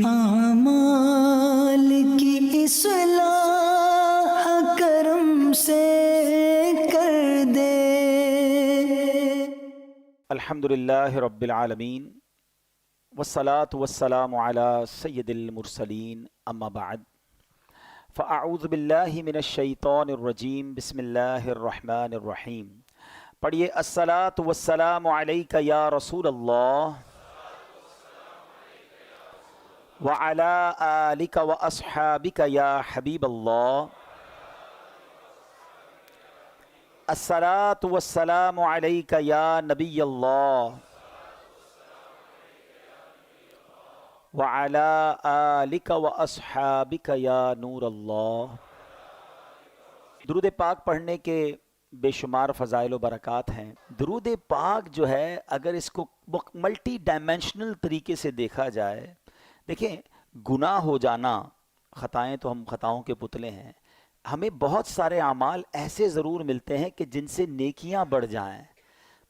اعمال کی اصلاح کرم سے کر دے۔ الحمدللہ رب العالمین والصلاة والسلام علی سید المرسلین اما بعد فاعوذ باللہ من الشیطان الرجیم بسم اللہ الرحمن الرحیم۔ پڑھیے الصلاۃ والسلام علیک یا رسول اللہ وعلی آلک واصحابک یا حبیب اللہ۔ الصلاۃ والسلام علیک یا نبی اللہ وعلی آلک واصحابک یا نور اللہ۔ درود پاک پڑھنے کے بے شمار فضائل و برکات ہیں۔ درود پاک جو ہے اگر اس کو ملٹی ڈائمینشنل طریقے سے دیکھا جائے، دیکھیں گناہ ہو جانا، خطائیں تو ہم خطاؤں کے پتلے ہیں، ہمیں بہت سارے اعمال ایسے ضرور ملتے ہیں کہ جن سے نیکیاں بڑھ جائیں،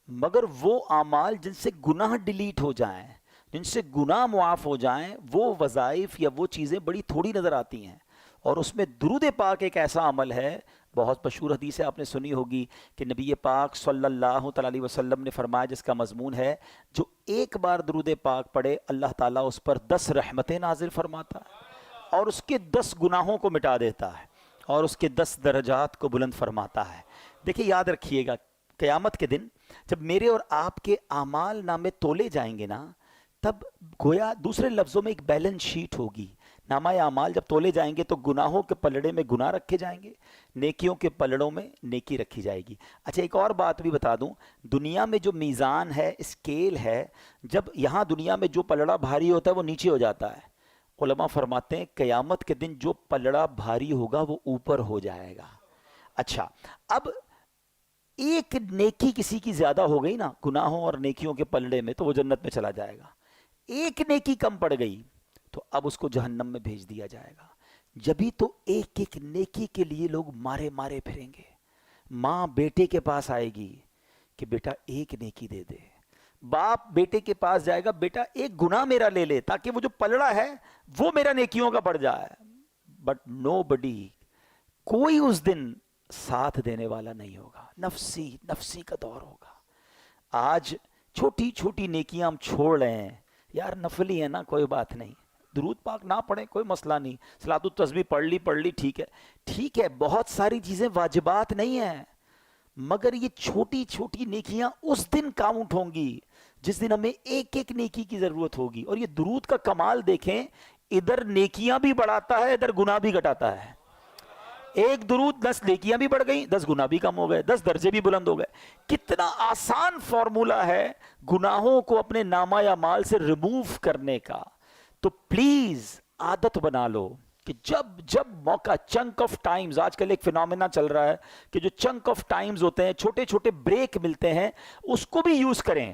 مگر وہ اعمال جن سے گناہ ڈیلیٹ ہو جائیں، جن سے گناہ معاف ہو جائیں، وہ وظائف یا وہ چیزیں بڑی تھوڑی نظر آتی ہیں۔ اور اس میں درود پاک ایک ایسا عمل ہے، بہت مشہور حدیث ہے، آپ نے سنی ہوگی کہ نبی پاک صلی اللہ تعالیٰ علیہ وسلم نے فرمایا، جس کا مضمون ہے جو ایک بار درود پاک پڑھے اللہ تعالیٰ اس پر 10 رحمتیں نازل فرماتا ہے اور اس کے 10 گناہوں کو مٹا دیتا ہے اور اس کے 10 درجات کو بلند فرماتا ہے۔ دیکھیں یاد رکھیے گا، قیامت کے دن جب میرے اور آپ کے اعمال نامے تولے جائیں گے نا، تب گویا دوسرے لفظوں میں ایک بیلنس شیٹ ہوگی۔ نامہ اعمال جب تولے جائیں گے تو گناہوں کے پلڑے میں گناہ رکھے جائیں گے، نیکیوں کے پلڑوں میں نیکی رکھی جائے گی۔ اچھا ایک اور بات بھی بتا دوں، دنیا میں جو میزان ہے، اسکیل ہے، جب یہاں دنیا میں جو پلڑا بھاری ہوتا ہے وہ نیچے ہو جاتا ہے، علماء فرماتے ہیں قیامت کے دن جو پلڑا بھاری ہوگا وہ اوپر ہو جائے گا۔ اچھا اب ایک نیکی کسی کی زیادہ ہو گئی نا گناہوں اور نیکیوں کے پلڑے میں تو وہ جنت میں چلا جائے گا، ایک نیکی کم پڑ گئی تو اب اس کو جہنم میں بھیج دیا جائے گا۔ جبھی تو ایک ایک نیکی کے لیے لوگ مارے مارے پھریں گے۔ ماں بیٹے کے پاس آئے گی کہ بیٹا ایک نیکی دے دے، باپ بیٹے کے پاس جائے گا، بیٹا ایک گناہ میرا لے لے تاکہ وہ جو پلڑا ہے وہ میرا نیکیوں کا بڑھ جائے۔ بٹ نو بڈی، کوئی اس دن ساتھ دینے والا نہیں ہوگا، نفسی نفسی کا دور ہوگا۔ آج چھوٹی چھوٹی نیکیاں ہم چھوڑ رہے ہیں، یار نفلی ہے نا کوئی بات نہیں، درود پاک نہ پڑھیں کوئی مسئلہ نہیں، صلاۃ التسبیح پڑھ لی ٹھیک ہے، بہت ساری چیزیں واجبات نہیں ہیں، مگر یہ چھوٹی چھوٹی نیکیاں اس دن کاؤنٹ ہوں گی جس دن ہمیں ایک ایک نیکی کی ضرورت ہوگی۔ اور یہ درود کا کمال دیکھیں، ادھر نیکیاں بھی بڑھاتا ہے، ادھر گناہ بھی گھٹاتا ہے۔ ایک درود 10 نیکیاں بھی بڑھ گئیں، 10 گناہ بھی کم ہو گئے، 10 درجے بھی بلند ہو گئے۔ کتنا آسان فارمولا ہے گناہوں کو اپنے نامہ اعمال سے ریموو کرنے کا۔ تو پلیز عادت بنا لو کہ جب موقع، چنک آف ٹائمز، آج کل ایک فینومینا چل رہا ہے کہ جو چنک آف ٹائمز ہوتے ہیں، چھوٹے چھوٹے بریک ملتے ہیں، اس کو بھی یوز کریں۔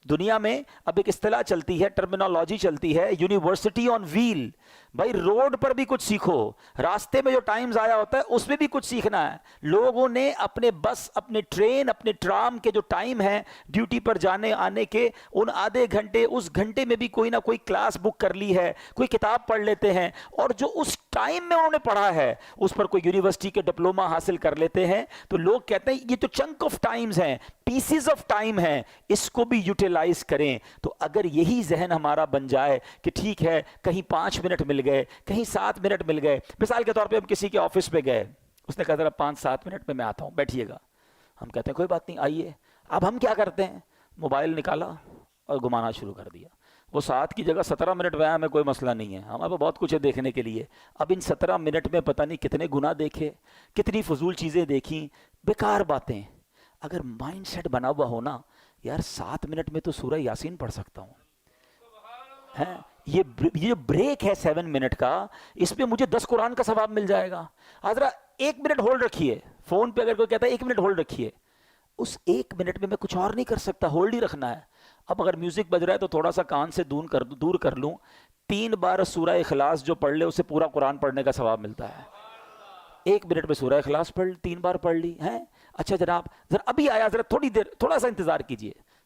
دنیا میں اب ایک اصطلاح چلتی ہے، ٹرمینالوجی چلتی ہے، یونیورسٹی آن ویل۔ بھائی روڈ پر بھی کچھ سیکھو، راستے میں جو ٹائمز آیا ہوتا ہے اس میں بھی کچھ سیکھنا ہے۔ لوگوں نے اپنے بس، اپنے ٹرین، اپنے ٹرام کے جو ٹائم ہیں ڈیوٹی پر جانے آنے کے، ان آدھے گھنٹے، اس گھنٹے میں بھی کوئی نہ کوئی کلاس بک کر لی ہے، کوئی کتاب پڑھ لیتے ہیں، اور جو اس ٹائم میں انہوں نے پڑھا ہے اس پر کوئی یونیورسٹی کے ڈپلومہ حاصل کر لیتے ہیں۔ تو لوگ کہتے ہیں یہ تو چنک آف ٹائمز ہیں، پیسز آف ٹائم ہیں، اس کو بھی یوٹیلائز کریں۔ تو اگر یہی ذہن ہمارا بن جائے کہ ٹھیک ہے کہیں 5 منٹ مل گئے، کہیں 7 منٹ مل گئے، مثال کے طور پہ ہم کسی کے آفس پہ گئے، اس نے کہا ذرا 5-7 منٹ میں آتا ہوں، بیٹھیے گا۔ ہم کہتے ہیں کوئی بات نہیں آئیے۔ اب ہم کیا کرتے ہیں، موبائل نکالا اور گھمانا شروع کر دیا۔ وہ 7 کی جگہ 17 منٹ میں آیا، ہمیں کوئی مسئلہ نہیں ہے، ہمارے پاس بہت کچھ ہے دیکھنے کے لیے۔ اب ان 17 منٹ میں پتہ نہیں کتنے گناہ دیکھے، کتنی فضول چیزیں دیکھیں، بیکار باتیں۔ اگر مائنڈ سیٹ بنا ہوا ہونا، یار 7 منٹ میں تو سورہ یاسین پڑھ سکتا ہوں، یہ بریک ہے 7 منٹ کا، اس پہ مجھے 10 قرآن کا ثواب مل جائے گا۔ حضرت 1 منٹ ہولڈ رکھیے، فون پہ اگر کوئی کہتا ہے 1 منٹ ہولڈ رکھیے، اس 1 منٹ میں کچھ اور نہیں کر سکتا، ہولڈ ہی رکھنا ہے۔ اب اگر میوزک بج رہا ہے تو تھوڑا سا کان سے دور کر لوں، 3 بار سورہ اخلاص جو پڑھ لے اسے پورا قرآن پڑھنے کا ثواب ملتا ہے۔ 1 منٹ میں سورہ اخلاص پڑھ 3 بار پڑھ لی ہے۔ اچھا جناب ذرا ابھی آیا، ذرا تھوڑا سا انتظار کیجئے،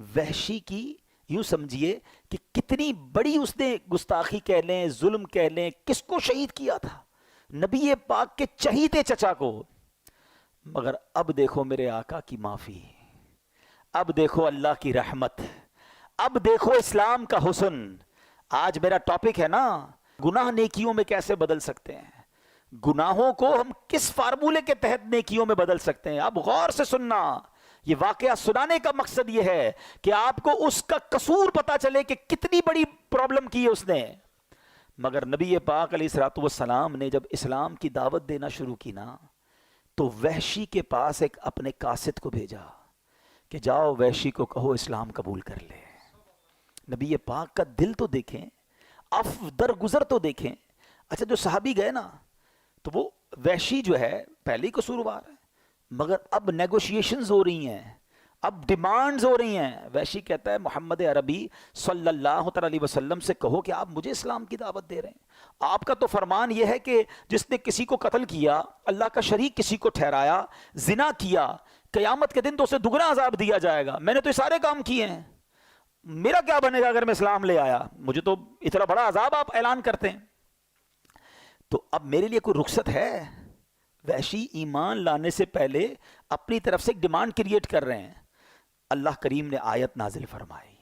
وحشی کی یوں سمجھیے کہ کتنی بڑی اس نے گستاخی کہہ لیں، ظلم کہہ لیں، کس کو شہید کیا تھا؟ نبی پاک کے چہیتے چچا کو. مگر اب دیکھو میرے آقا کی معافی، اب دیکھو اللہ کی رحمت، اب دیکھو اسلام کا حسن. آج میرا ٹاپک ہے نا، گناہ نیکیوں میں کیسے بدل سکتے ہیں، گناہوں کو ہم کس فارمولے کے تحت نیکیوں میں بدل سکتے ہیں. اب غور سے سننا، یہ واقعہ سنانے کا مقصد یہ ہے کہ آپ کو اس کا قصور پتا چلے کہ کتنی بڑی پرابلم کی ہے اس نے. مگر نبی پاک علیہ الصلوۃ والسلام نے جب اسلام کی دعوت دینا شروع کی نا، تو وحشی کے پاس ایک اپنے قاصد کو بھیجا کہ جاؤ وحشی کو کہو اسلام قبول کر لے. نبی پاک کا دل تو دیکھیں، درگزر تو دیکھیں. اچھا جو صحابی گئے نا، تو وہ وحشی جو ہے پہلے ہی قصوروار ہے، مگر اب نیگوشیشنز ہو رہی ہیں، اب ڈیمانڈز ہو رہی ہیں. وحشی کہتا ہے محمد عربی صلی اللہ علیہ وسلم سے کہو کہ آپ مجھے اسلام کی دعوت دے رہے ہیں. آپ کا تو فرمان یہ ہے کہ جس نے کسی کو قتل کیا، اللہ کا شریک کسی کو ٹھہرایا، زنا کیا، قیامت کے دن تو اسے دگنا عذاب دیا جائے گا. میں نے تو یہ سارے کام کیے ہیں، میرا کیا بنے گا اگر میں اسلام لے آیا؟ مجھے تو اتنا بڑا عذاب آپ اعلان کرتے ہیں. تو اب میرے لیے کوئی رخصت ہے؟ وحشی ایمان لانے سے پہلے اپنی طرف سے ایک ڈیمانڈ کریٹ کر رہے ہیں. اللہ کریم نے آیت نازل فرمائی.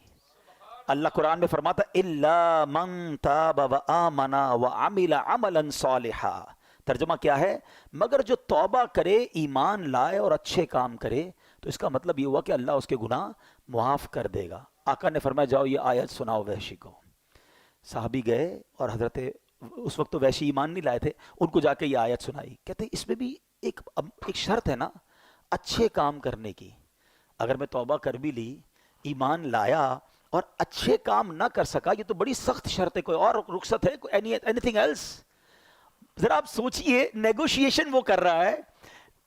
اللہ قرآن میں فرماتا الا من تاب وآمن وعمل عملا صالحا. ترجمہ کیا ہے؟ مگر جو توبہ کرے، ایمان لائے اور اچھے کام کرے، تو اس کا مطلب یہ ہوا کہ اللہ اس کے گناہ معاف کر دے گا. آقا نے فرمایا جاؤ یہ آیت سناؤ وحشی کو. صحابی گئے اور حضرت، اس وقت تو وحشی ایمان نہیں لائے تھے، ان کو جا کے یہ آیت سنائی. کہتے ہیں اس میں بھی ایک شرط ہے نا اچھے کام کرنے کی. اگر میں توبہ کر بھی لی، ایمان لایا اور اچھے کام نہ کر سکا، یہ تو بڑی سخت شرط ہے. کوئی اور رخصت ہے؟ Anything else? ذرا آپ سوچئے، نیگوشیشن وہ کر رہا ہے،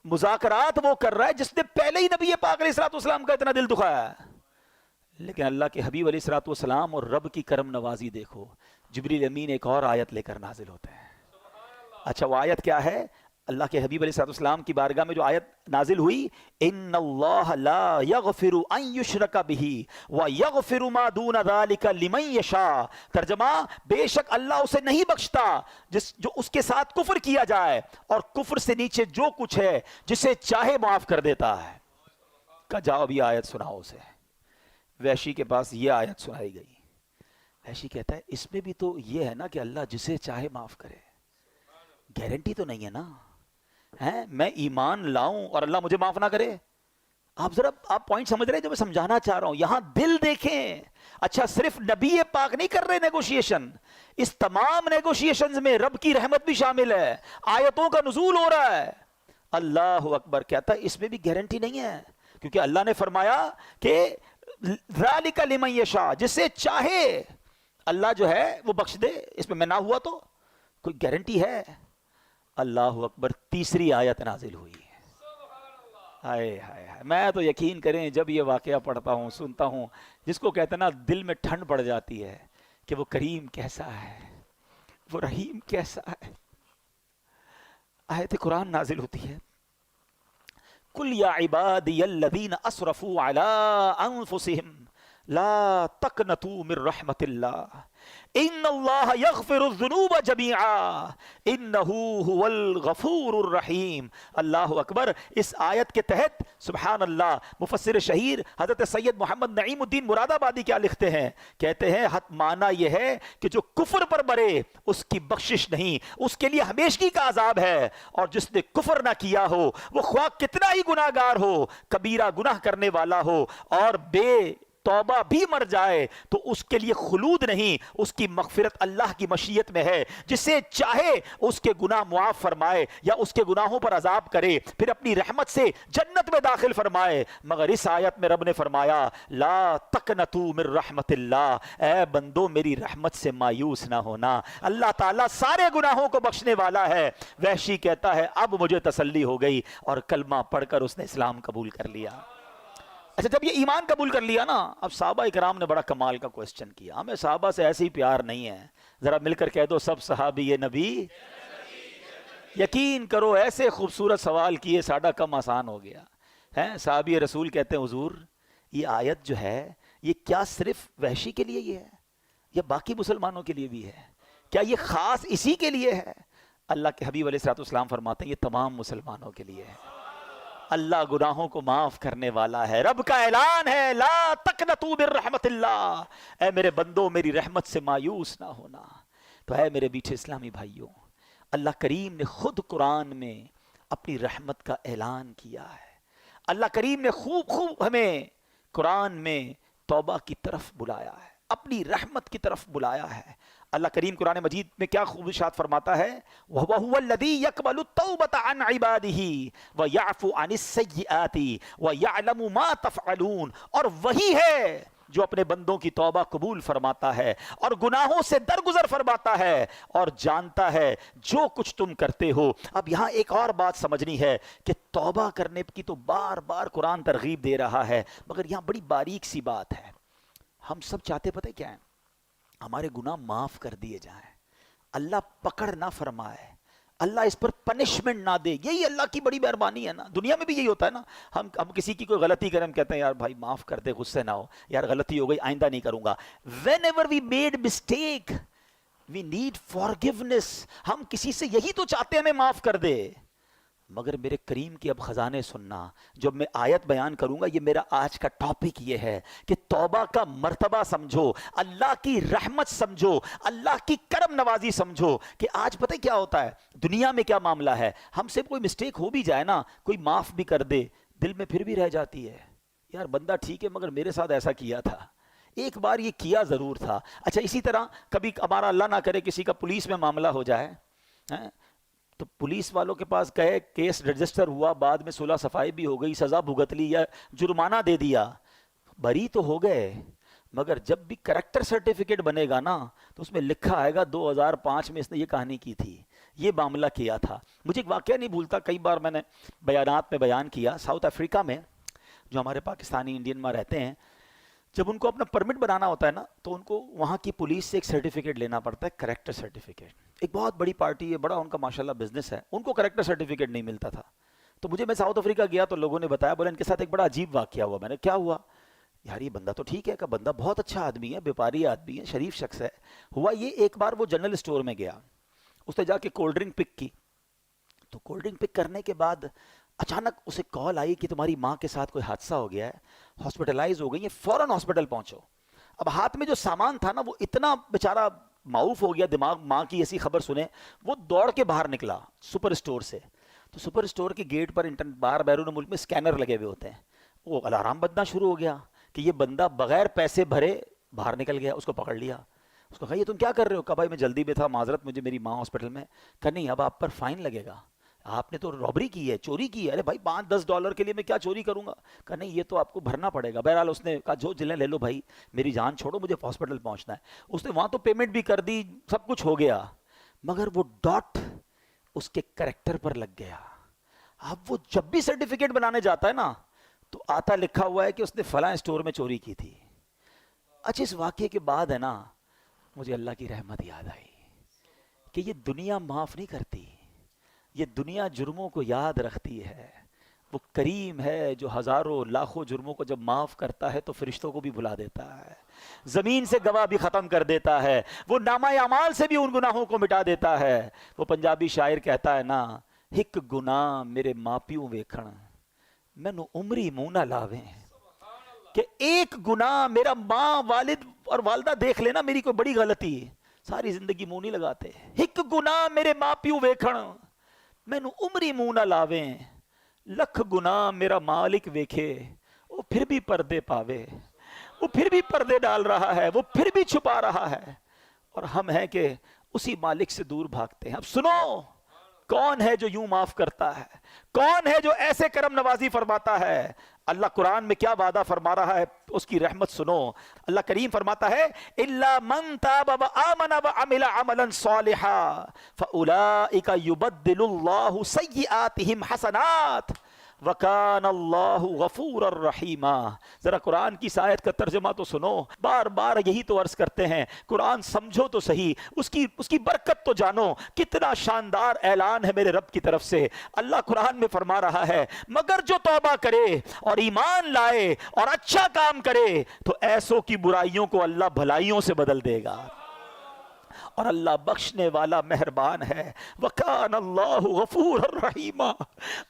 مذاکرات وہ کر رہا ہے جس نے پہلے ہی نبی پاک علیہ الصلوۃ والسلام کا اتنا دل دکھایا ہے. لیکن اللہ کے حبیب علیہ الصلوۃ والسلام اور رب کی کرم نوازی دیکھو، جبریل امین ایک اور آیت لے کر نازل ہوتے ہیں. اچھا وہ آیت کیا ہے؟ اللہ کے حبیب علیہ الصلوۃ والسلام کی بارگاہ میں جو آیت نازل ہوئی، ان اللہ لا یغفر ان یشرک بہ ویغفر ما دون ذلک لمن یشاء. ترجمہ، بے شک اللہ اسے نہیں بخشتا جو اس کے ساتھ کفر کیا جائے، اور کفر سے نیچے جو کچھ ہے جسے چاہے معاف کر دیتا ہے. کہ جاؤ اب یہ آیت سناؤ اسے. وحشی کے پاس یہ آیت سنائی گئی. وحشی کہتا ہے اس میں بھی تو یہ ہے نا کہ اللہ جسے چاہے معاف کرے. گارنٹی تو نہیں ہے نا، میں ایمان لاؤں اور اللہ مجھے معاف نہ کرے. آپ پوائنٹ سمجھ رہے ہیں جو میں سمجھانا چاہ رہا ہوں؟ یہاں دل دیکھیں. اچھا صرف نبی پاک نہیں کر رہے نیگوشیشن، اس تمام نیگوشیشنز میں رب کی رحمت بھی شامل ہے، آیتوں کا نزول ہو رہا ہے. اللہ اکبر. کہتا ہے اس میں بھی گارنٹی نہیں ہے، کیونکہ اللہ نے فرمایا کہ ذالک لمن یشاء، جسے چاہے اللہ جو ہے وہ بخش دے. اس میں نہ ہوا تو کوئی گارنٹی ہے؟ اللہ اکبر. تیسری آیت نازل ہوئی. ہائے ہائے ہائے. میں تو یقین کریں جب یہ واقعہ پڑھتا ہوں، سنتا ہوں، جس کو کہتے ہیں نا دل میں ٹھنڈ پڑ جاتی ہے کہ وہ کریم کیسا ہے، وہ رحیم کیسا ہے. آیت قرآن نازل ہوتی ہے، قل یا عبادی الذین اسرفوا علی انفسہم لا تقنطوا من رحمت اللہ ان اللہ یغفر الذنوب جمیعا انہ هو الغفور الرحیم. اللہ اکبر. اس آیت کے تحت سبحان اللہ مفسر شہیر حضرت سید محمد نعیم الدین مراد آبادی کیا لکھتے ہیں؟ کہتے ہیں حت معنی یہ ہے کہ جو کفر پر مرے اس کی بخشش نہیں، اس کے لیے ہمیشگی کا عذاب ہے. اور جس نے کفر نہ کیا ہو، وہ خواہ کتنا ہی گناہ گار ہو، کبیرہ گناہ کرنے والا ہو، اور بے توبہ بھی مر جائے، تو اس کے لیے خلود نہیں، اس کی مغفرت اللہ کی مشیت میں ہے. جسے چاہے اس کے گناہ معاف فرمائے یا اس کے گناہوں پر عذاب کرے، پھر اپنی رحمت سے جنت میں داخل فرمائے. مگر اس آیت میں رب نے فرمایا لا تقنطوا من رحمت اللہ، اے بندو میری رحمت سے مایوس نہ ہونا، اللہ تعالیٰ سارے گناہوں کو بخشنے والا ہے. وحشی کہتا ہے اب مجھے تسلی ہو گئی، اور کلمہ پڑھ کر اس نے اسلام قبول کر لیا. اچھا جب یہ ایمان قبول کر لیا نا، اب صحابہ اکرام نے بڑا کمال کا کوسچن کیا. ہمیں صحابہ سے ایسے ہی پیار نہیں ہے. ذرا مل کر کہہ دو سب صحابی یہ نبی. یقین کرو ایسے خوبصورت سوال کیے ساڈا کم آسان ہو گیا ہے. صحابی رسول کہتے ہیں حضور یہ آیت جو ہے یہ کیا صرف وحشی کے لیے یہ ہے یا باقی مسلمانوں کے لیے بھی ہے؟ کیا یہ خاص اسی کے لیے ہے؟ اللہ کے حبیب علیہ الصلوۃ والسلام فرماتے ہیں یہ تمام مسلمانوں کے لیے ہے۔ اللہ گناہوں کو معاف کرنے والا ہے۔ رب کا اعلان ہے لا تقنطوا من رحمت اللہ، اے میرے بندو میری رحمت سے مایوس نہ ہونا۔ تو اے میرے میٹھے اسلامی بھائیوں، اللہ کریم نے خود قرآن میں اپنی رحمت کا اعلان کیا ہے۔ اللہ کریم نے خوب ہمیں قرآن میں توبہ کی طرف بلایا ہے، اپنی رحمت کی طرف بلایا ہے۔ اللہ کریم قرآن مجید میں کیا خوب ارشاد فرماتا ہے، وَهُوَ الَّذِي يَقْبَلُ التَّوْبَةَ عَنْ عِبَادِهِ وَيَعْفُو عَنِ السَّيِّئَاتِ وَيَعْلَمُ مَا تَفْعَلُونَ، اور وہی ہے جو اپنے بندوں کی توبہ قبول فرماتا ہے اور گناہوں سے درگزر فرماتا ہے اور جانتا ہے جو کچھ تم کرتے ہو۔ اب یہاں ایک اور بات سمجھنی ہے کہ توبہ کرنے کی تو بار بار قرآن ترغیب دے رہا ہے، مگر یہاں بڑی باریک سی بات ہے۔ ہم سب چاہتے پتہ کیا ہے؟ ہمارے گناہ معاف کر دیے جائیں، اللہ پکڑ نہ فرمائے، اللہ اس پر پنشمنٹ نہ دے۔ یہی اللہ کی بڑی مہربانی ہے نا۔ دنیا میں بھی یہی ہوتا ہے نا، ہم کسی کی کوئی غلطی کریں، ہم کہتے ہیں یار بھائی معاف کر دے، غصے نہ ہو، یار غلطی ہو گئی آئندہ نہیں کروں گا۔ whenever we made mistake we need forgiveness، ہم کسی سے یہی تو چاہتے ہیں ہمیں معاف کر دے۔ مگر میرے کریم کی اب خزانے سننا، جب میں آیت بیان کروں گا، یہ میرا آج کا ٹاپک یہ ہے کہ توبہ کا مرتبہ سمجھو، اللہ کی رحمت سمجھو، اللہ کی کرم نوازی سمجھو۔ کہ آج پتہ کیا ہوتا ہے دنیا میں، کیا معاملہ ہے، ہم سے کوئی مسٹیک ہو بھی جائے نا، کوئی معاف بھی کر دے، دل میں پھر بھی رہ جاتی ہے یار بندہ ٹھیک ہے مگر میرے ساتھ ایسا کیا تھا، ایک بار یہ کیا ضرور تھا۔ اچھا اسی طرح کبھی ہمارا اللہ نہ کرے کسی کا پولیس میں معاملہ ہو جائے، تو پولیس والوں کے پاس گئے، کیس رجسٹر ہوا، بعد میں صلح صفائی بھی ہو گئی، سزا بھگت لی یا جرمانہ دے دیا، بری تو ہو گئے، مگر جب بھی کریکٹر سرٹیفکیٹ بنے گا نا تو اس میں لکھا آئے گا 2005 میں اس نے یہ کہانی کی تھی، یہ معاملہ کیا تھا۔ مجھے ایک واقعہ نہیں بھولتا، کئی بار میں نے بیانات میں بیان کیا، ساؤتھ افریقہ میں جو ہمارے پاکستانی انڈین میں رہتے ہیں، جب ان کو اپنا پرمٹ بنانا ہوتا ہے نا تو ان کو وہاں کی پولیس سے ایک سرٹیفکیٹ لینا پڑتا ہے، کریکٹر سرٹیفکیٹ۔ ایک بہت بڑی پارٹی ہے، بڑا ان کا ماشاءاللہ بزنس ہے، ان کو کریکٹر سرٹیفکیٹ نہیں ملتا تھا۔ تو میں ساؤتھ افریقہ گیا تو لوگوں نے بتایا، بولے ان کے ساتھ ایک بڑا عجیب واقعہ ہوا۔ میں نے کیا ہوا؟ یار یہ بندہ تو ٹھیک ہے کہ بندہ بہت اچھا آدمی ہے، بیپاری آدمی ہے، شریف شخص ہے۔ ہوا یہ ایک بار وہ جنرل اسٹور میں گیا، اس نے جا کے کولڈ ڈرنک پک کی، تو کولڈ ڈرنک پک کرنے کے بعد اچانک اسے کال آئی کہ تمہاری ماں کے ساتھ کوئی حادثہ ہو گیا ہے، ہاسپٹلائز ہو گئی ہے، فوراً ہاسپٹل پہنچو۔ اب ہاتھ میں جو سامان تھا نا وہ اتنا بیچارہ معاوف ہو گیا، دماغ ماں کی ایسی خبر سنے وہ دوڑ کے باہر نکلا سپر اسٹور سے۔ تو سپر اسٹور کے گیٹ پر باہر بیرون ملک میں اسکینر لگے ہوئے ہوتے ہیں، وہ الارم بجنا شروع ہو گیا کہ یہ بندہ بغیر پیسے بھرے باہر نکل گیا۔ اس کو پکڑ لیا، اس کو کہا یہ تم کیا کر رہے ہو؟ کہا بھائی میں جلدی میں تھا، معذرت، مجھے میری ماں ہاسپٹل میں۔ کہا نہیں اب آپ پر فائن لگے گا، آپ نے تو رابری کی ہے، چوری کی ہے۔ ارے بھائی $5-10 کے لیے میں کیا چوری کروں گا؟ کہا نہیں یہ تو آپ کو بھرنا پڑے گا۔ بہرحال اس نے کہا جو جلیں لے لو بھائی، میری جان چھوڑو، مجھے ہاسپٹل پہنچنا ہے۔ اس نے وہاں تو پیمنٹ بھی کر دی، سب کچھ ہو گیا، مگر وہ ڈاٹ اس کے کریکٹر پر لگ گیا۔ اب وہ جب بھی سرٹیفکیٹ بنانے جاتا ہے نا تو آتا لکھا ہوا ہے کہ اس نے فلاں اسٹور میں چوری کی تھی۔ اچھا اس واقعے کے بعد ہے نا مجھے اللہ کی رحمت یاد آئی کہ یہ دنیا معاف نہیں کرتی، یہ دنیا جرموں کو یاد رکھتی ہے۔ وہ کریم ہے جو ہزاروں لاکھوں جرموں کو جب معاف کرتا ہے تو فرشتوں کو بھی بلا دیتا ہے، زمین سے گواہ بھی ختم کر دیتا ہے، وہ نامہ اعمال سے بھی ان گناہوں کو مٹا دیتا ہے۔ وہ پنجابی شاعر کہتا ہے نا، ہک گناہ میرے ماں پیوں ویکھن مینوں عمری منہ نہ لاویں، کہ ایک گناہ میرا ماں والد اور والدہ دیکھ لینا میری کوئی بڑی غلطی، ساری زندگی منہ نہیں لگاتے۔ ہک گناہ میرے ماں پیوں ویکھن مینوں عمری منہ نہ لاویں، لکھ گناہ میرا مالک ویکھے وہ پھر بھی پردے پاوے، وہ پھر بھی پردے ڈال رہا ہے، وہ پھر بھی چھپا رہا ہے، اور ہم ہیں کہ اسی مالک سے دور بھاگتے ہیں۔ اب سنو کون ہے جو یوں معاف کرتا ہے، کون ہے جو ایسے کرم نوازی فرماتا ہے؟ اللہ قرآن میں کیا وعدہ فرما رہا ہے، اس کی رحمت سنو۔ اللہ کریم فرماتا ہے الا من تاب وآمن وعمل عملا صالحا فاولئک یبدل اللہ سیئاتہم حسنات وَكَانَ اللَّهُ غَفُورًا رَحِيمًا۔ ذرا قرآن کی اس آیت کا ترجمہ تو سنو، بار بار یہی تو عرض کرتے ہیں، قرآن سمجھو تو صحیح، اس کی برکت تو جانو۔ کتنا شاندار اعلان ہے میرے رب کی طرف سے۔ اللہ قرآن میں فرما رہا ہے مگر جو توبہ کرے اور ایمان لائے اور اچھا کام کرے تو ایسوں کی برائیوں کو اللہ بھلائیوں سے بدل دے گا، اور اللہ بخشنے والا مہربان ہے۔ وَكَانَ اللَّهُ غَفُورًا رَحِيمًا۔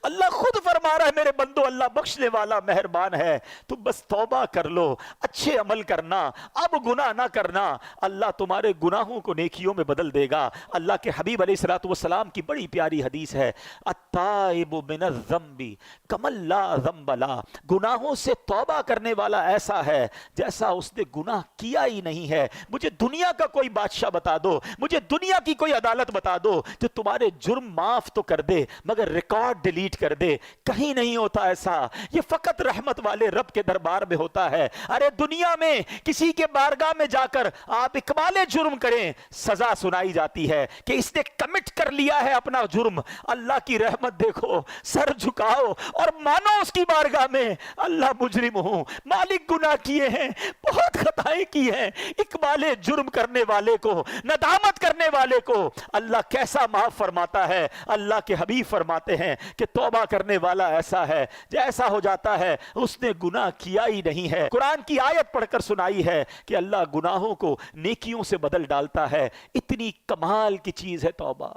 اللہ خود فرما رہا ہے میرے بندو اللہ بخشنے والا مہربان ہے، تم بس توبہ کر لو، اچھے عمل کرنا، اب گناہ نہ کرنا، اللہ تمہارے گناہوں کو نیکیوں میں بدل دے گا۔ اللہ کے حبیب علیہ السلام کی بڑی پیاری حدیث ہے، التائب من الذنب کمن لا ذنب له۔ گناہوں سے توبہ کرنے والا ایسا ہے جیسا اس نے گناہ کیا ہی نہیں ہے۔ مجھے دنیا کا کوئی بادشاہ بتا دو، مجھے دنیا کی کوئی عدالت بتا دو جو تمہارے جرم معاف تو کر دے مگر ریکارڈ ڈیلیٹ کر دے، کہیں نہیں ہوتا ایسا۔ یہ فقط رحمت والے رب کے دربار میں ہوتا ہے۔ ارے دنیا میں کسی کے بارگاہ میں جا کر آپ اقبال جرم کریں، سزا سنائی جاتی ہے کہ اس نے کمٹ کر لیا ہے اپنا جرم۔ اللہ کی رحمت دیکھو، سر جھکاؤ اور مانو اس کی بارگاہ میں اللہ مجرم ہوں، مالک گناہ کیے ہیں، بہت خطائیں کی ہیں۔ اقبال جرم کرنے والے کو، ندامت کرنے والے کو اللہ کیسا معاف فرماتا ہے۔ اللہ کے حبیب فرماتے ہیں کہ توبہ کرنے والا ایسا ہے جیسا ہو جاتا ہے اس نے گناہ کیا ہی نہیں ہے۔ قرآن کی آیت پڑھ کر سنائی ہے کہ اللہ گناہوں کو نیکیوں سے بدل ڈالتا ہے۔ اتنی کمال کی چیز ہے توبہ،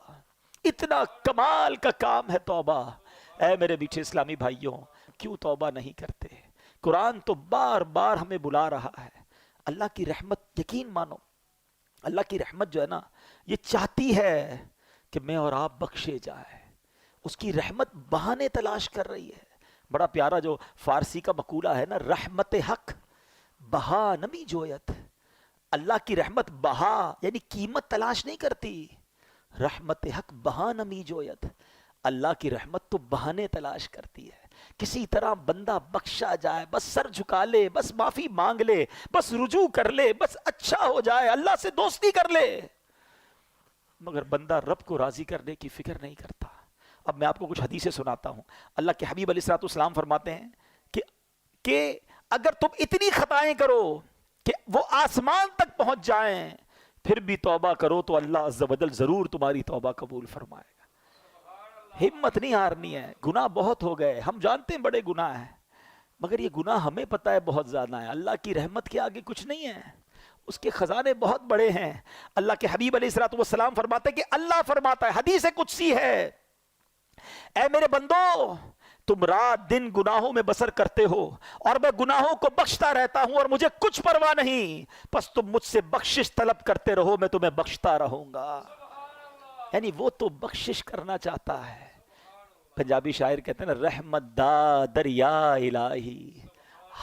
اتنا کمال کا کام ہے توبہ۔ اے میرے میٹھے اسلامی بھائیوں، کیوں توبہ نہیں کرتے؟ قرآن تو بار بار ہمیں بلا رہا ہے۔ اللہ کی رحمت، یقین مانو اللہ کی رحمت جو ہے نا، یہ چاہتی ہے کہ میں اور آپ بخشے جائے۔ اس کی رحمت بہانے تلاش کر رہی ہے۔ بڑا پیارا جو فارسی کا مقولہ ہے نا، رحمت حق بہا نمی جویت۔ اللہ کی رحمت بہا یعنی قیمت تلاش نہیں کرتی، رحمت حق بہا نمی جویت۔ اللہ کی رحمت تو بہانے تلاش کرتی ہے، کسی طرح بندہ بخشا جائے، بس سر جھکا لے، بس معافی مانگ لے، بس رجوع کر لے، بس اچھا ہو جائے، اللہ سے دوستی کر لے، مگر بندہ رب کو راضی کرنے کی فکر نہیں کرتا۔ اب میں آپ کو کچھ حدیثیں سناتا ہوں۔ اللہ کے حبیب علیہ السلام فرماتے ہیں کہ اگر تم اتنی خطائیں کرو کہ وہ آسمان تک پہنچ جائیں پھر بھی توبہ کرو تو اللہ عز و جل ضرور تمہاری توبہ قبول فرمائے گا۔ ہمت نہیں ہارنی ہے۔ گناہ بہت ہو گئے، ہم جانتے ہیں بڑے گناہ ہیں، مگر یہ گناہ ہمیں پتہ ہے بہت زیادہ ہے۔ اللہ کی رحمت کے آگے کچھ نہیں ہے، اس کے خزانے بہت بڑے ہیں۔ اللہ کے حبیب علیہ السلام فرماتے ہیں کہ اللہ فرماتا ہے، حدیث قدسی ہے، اے میرے بندو تم رات دن گناہوں میں بسر کرتے ہو اور میں گناہوں کو بخشتا رہتا ہوں اور مجھے کچھ پرواہ نہیں، پس تم مجھ سے بخشش طلب کرتے رہو، میں تمہیں بخشتا رہوں گا۔ یعنی وہ تو بخشش کرنا چاہتا ہے۔ پنجابی شاعر کہتے ہیں نا، رحمت دا دریا الہی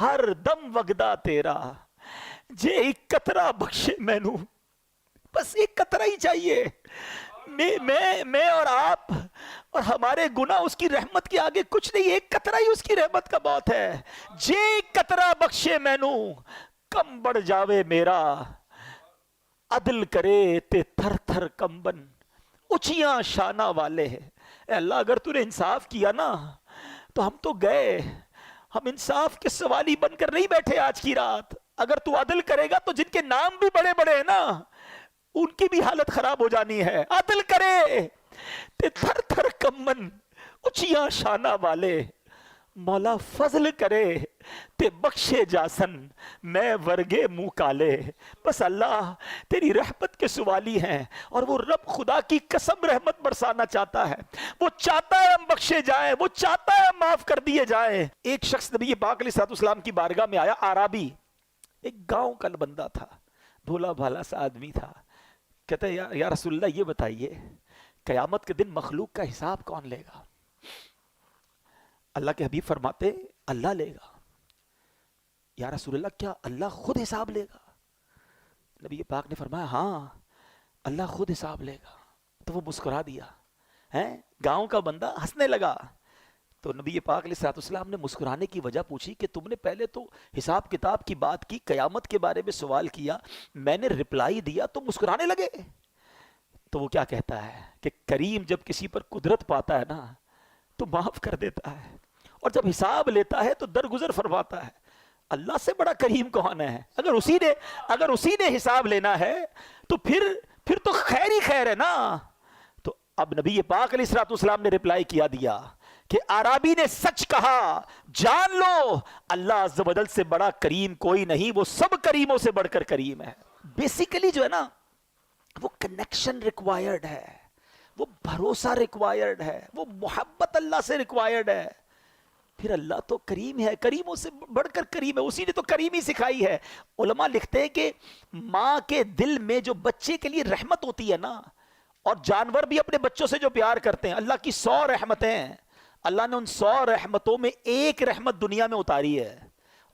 ہر دم وگدا تیرا، جے ایک قطرہ بخشے مینوں، بس ایک قطرہ ہی چاہیے۔ میں اور آپ اور ہمارے گناہ اس کی رحمت کے آگے کچھ نہیں، ایک قطرہ ہی اس کی رحمت کا بہت ہے۔ جے ایک قطرہ بخشے مینوں کم بڑھ جاوے میرا، عدل کرے تے تھر تھر کمبن اچیاں شانہ والے ہیں۔ اے اللہ اگر تو نے انصاف کیا نا تو ہم تو گئے، ہم انصاف کے سوالی بن کر نہیں بیٹھے آج کی رات۔ اگر تو عدل کرے گا تو جن کے نام بھی بڑے بڑے ہیں نا ان کی بھی حالت خراب ہو جانی ہے۔ عدل کرے تے تھر تھر کمبن اچیاں شانہ والے، مولا فضل کرے تے بخشے جاسن میں ورگے منہ کالے۔ بس اللہ تیری رحمت کے سوالی ہیں، اور وہ رب خدا کی قسم رحمت برسانا چاہتا ہے، وہ چاہتا ہے ہم بخشے جائیں، وہ چاہتا ہے ہم معاف کر دیے جائیں۔ ایک شخص نبی پاک علیہ السلام کی بارگاہ میں آیا، آرابی، ایک گاؤں کا بندہ تھا، بھولا بھالا سا آدمی تھا۔ کہتا ہے یا رسول اللہ یہ بتائیے قیامت کے دن مخلوق کا حساب کون لے گا؟ اللہ کے حبیب فرماتے اللہ لے گا۔ یا رسول اللہ کیا اللہ خود حساب لے گا؟ نبی پاک نے فرمایا ہاں اللہ خود حساب لے گا۔ تو وہ مسکرا دیا، گاؤں کا بندہ ہنسنے لگا۔ تو نبی پاک علیہ السلام نے مسکرانے کی وجہ پوچھی کہ تم نے پہلے تو حساب کتاب کی بات کی، قیامت کے بارے میں سوال کیا، میں نے رپلائی دیا تو مسکرانے لگے۔ تو وہ کیا کہتا ہے کہ کریم جب کسی پر قدرت پاتا ہے نا تو معاف کر دیتا ہے، اور جب حساب لیتا ہے تو درگزر فرماتا ہے. اللہ سے بڑا کریم کون ہے؟ اگر اسی نے حساب لینا ہے تو پھر تو خیر ہی خیر ہے نا. تو اب نبی پاک علیہ الصلوۃ والسلام نے رپلائی دیا کہ عرابی نے سچ کہا، جان لو اللہ عز و جل سے بڑا کریم کوئی نہیں، وہ سب کریموں سے بڑھ کر کریم ہے. بیسیکلی جو ہے نا وہ کنیکشن ریکوائرڈ ہے، وہ بھروسہ ریکوائرڈ ہے، وہ محبت اللہ سے ریکوائرڈ ہے. پھر اللہ تو کریم ہے، کریموں سے بڑھ کر کریم ہے، اسی نے تو کریمی سکھائی ہے. علماء لکھتے ہیں کہ ماں کے دل میں جو بچے کے لیے رحمت ہوتی ہے نا، اور جانور بھی اپنے بچوں سے جو پیار کرتے ہیں، اللہ کی 100 رحمتیں ہیں، اللہ نے ان 100 رحمتوں میں ایک رحمت دنیا میں اتاری ہے،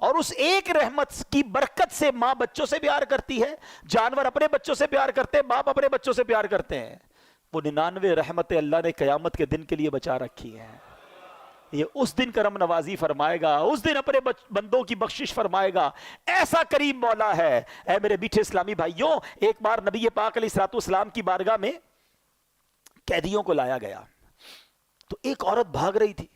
اور اس ایک رحمت کی برکت سے ماں بچوں سے پیار کرتی ہے، جانور اپنے بچوں سے پیار کرتے ہیں، باپ اپنے بچوں سے پیار کرتے ہیں. وہ 99 رحمتیں اللہ نے قیامت کے دن کے لیے بچا رکھی ہیں. یہ اس دن کرم نوازی فرمائے گا، اس دن اپنے بندوں کی بخشش فرمائے گا. ایسا کریم مولا ہے. اے میرے میٹھے اسلامی بھائیوں، ایک بار نبی پاک علیہ الصلوۃ والسلام کی بارگاہ میں قیدیوں کو لایا گیا تو ایک عورت بھاگ رہی تھی،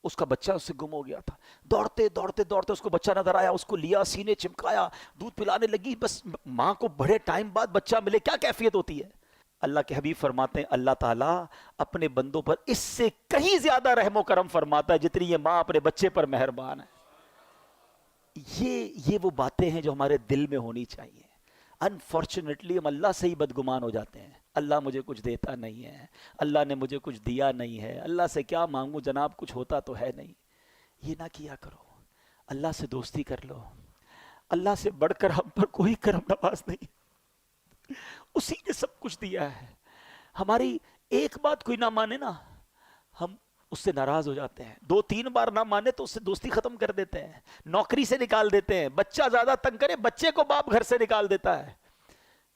اس کا بچہ اس سے گم ہو گیا تھا. دوڑتے دوڑتے دوڑتے اس کو بچہ نظر آیا، اس کو لیا، سینے چمکایا، دودھ پلانے لگی. بس ماں کو بڑے ٹائم بعد بچہ ملے، کیا کیفیت ہوتی ہے. اللہ کے حبیب فرماتے ہیں اللہ تعالیٰ اپنے بندوں پر اس سے کہیں زیادہ رحم و کرم فرماتا ہے جتنی یہ ماں اپنے بچے پر مہربان ہے. یہ وہ باتیں ہیں جو ہمارے دل میں ہونی چاہیے. انفارچونیٹلی ہم اللہ سے ہی بدگمان ہو جاتے ہیں. اللہ مجھے کچھ دیتا نہیں ہے، اللہ نے مجھے کچھ دیا نہیں ہے، اللہ سے کیا مانگوں جناب، کچھ ہوتا تو ہے نہیں. یہ نہ کیا کرو، اللہ سے دوستی کر لو. اللہ سے بڑھ کر ہم پر کوئی کرم نواز نہیں، اسی نے سب کچھ دیا ہے. ہماری ایک بات کوئی نہ مانے نا، ہم اس سے ناراض ہو جاتے ہیں. 2-3 بار نہ مانے تو اس سے دوستی ختم کر دیتے ہیں، نوکری سے نکال دیتے ہیں. بچہ زیادہ تنگ کرے، بچے کو باپ گھر سے نکال دیتا ہے.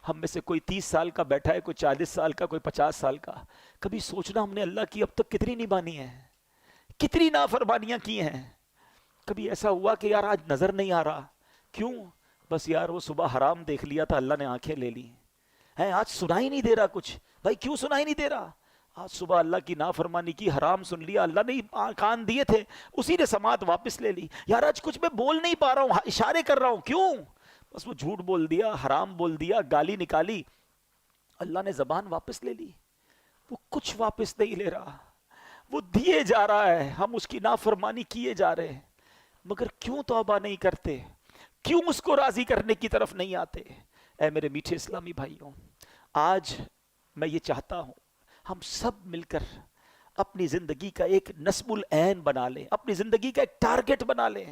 ہم میں سے کوئی 30 سال کا بیٹھا ہے، کوئی 40 سال کا، کوئی 50 سال کا. کبھی سوچنا ہم نے اللہ کی اب تک کتنی نبھانی ہے، کتنی نافرمانیاں کی ہیں. کبھی ایسا ہوا کہ یار آج نظر نہیں آ رہا، کیوں؟ بس یار وہ صبح حرام دیکھ لیا تھا، اللہ نے آنکھیں لے لی ہیں. آج سنائی نہیں دے رہا کچھ. بھائی کیوں سنائی نہیں دے رہا؟ آج صبح اللہ کی نافرمانی کی، حرام سن لیا، اللہ نے کان دیے تھے، اسی نے سماعت واپس لے لی. یار آج کچھ میں بول نہیں پا رہا ہوں، اشارے کر رہا ہوں، کیوں؟ بس وہ جھوٹ بول دیا، حرام بول دیا، گالی نکالی، اللہ نے زبان واپس لے لی. وہ کچھ واپس نہیں لے رہا، وہ دیے جا رہا ہے، ہم اس کی نافرمانی کیے جا رہے ہیں. مگر کیوں توبہ نہیں کرتے؟ کیوں اس کو راضی کرنے کی طرف نہیں آتے؟ اے میرے میٹھے اسلامی بھائیوں، آج میں یہ چاہتا ہوں ہم سب مل کر اپنی زندگی کا ایک نصب العین بنا لیں، اپنی زندگی کا ایک ٹارگٹ بنا لیں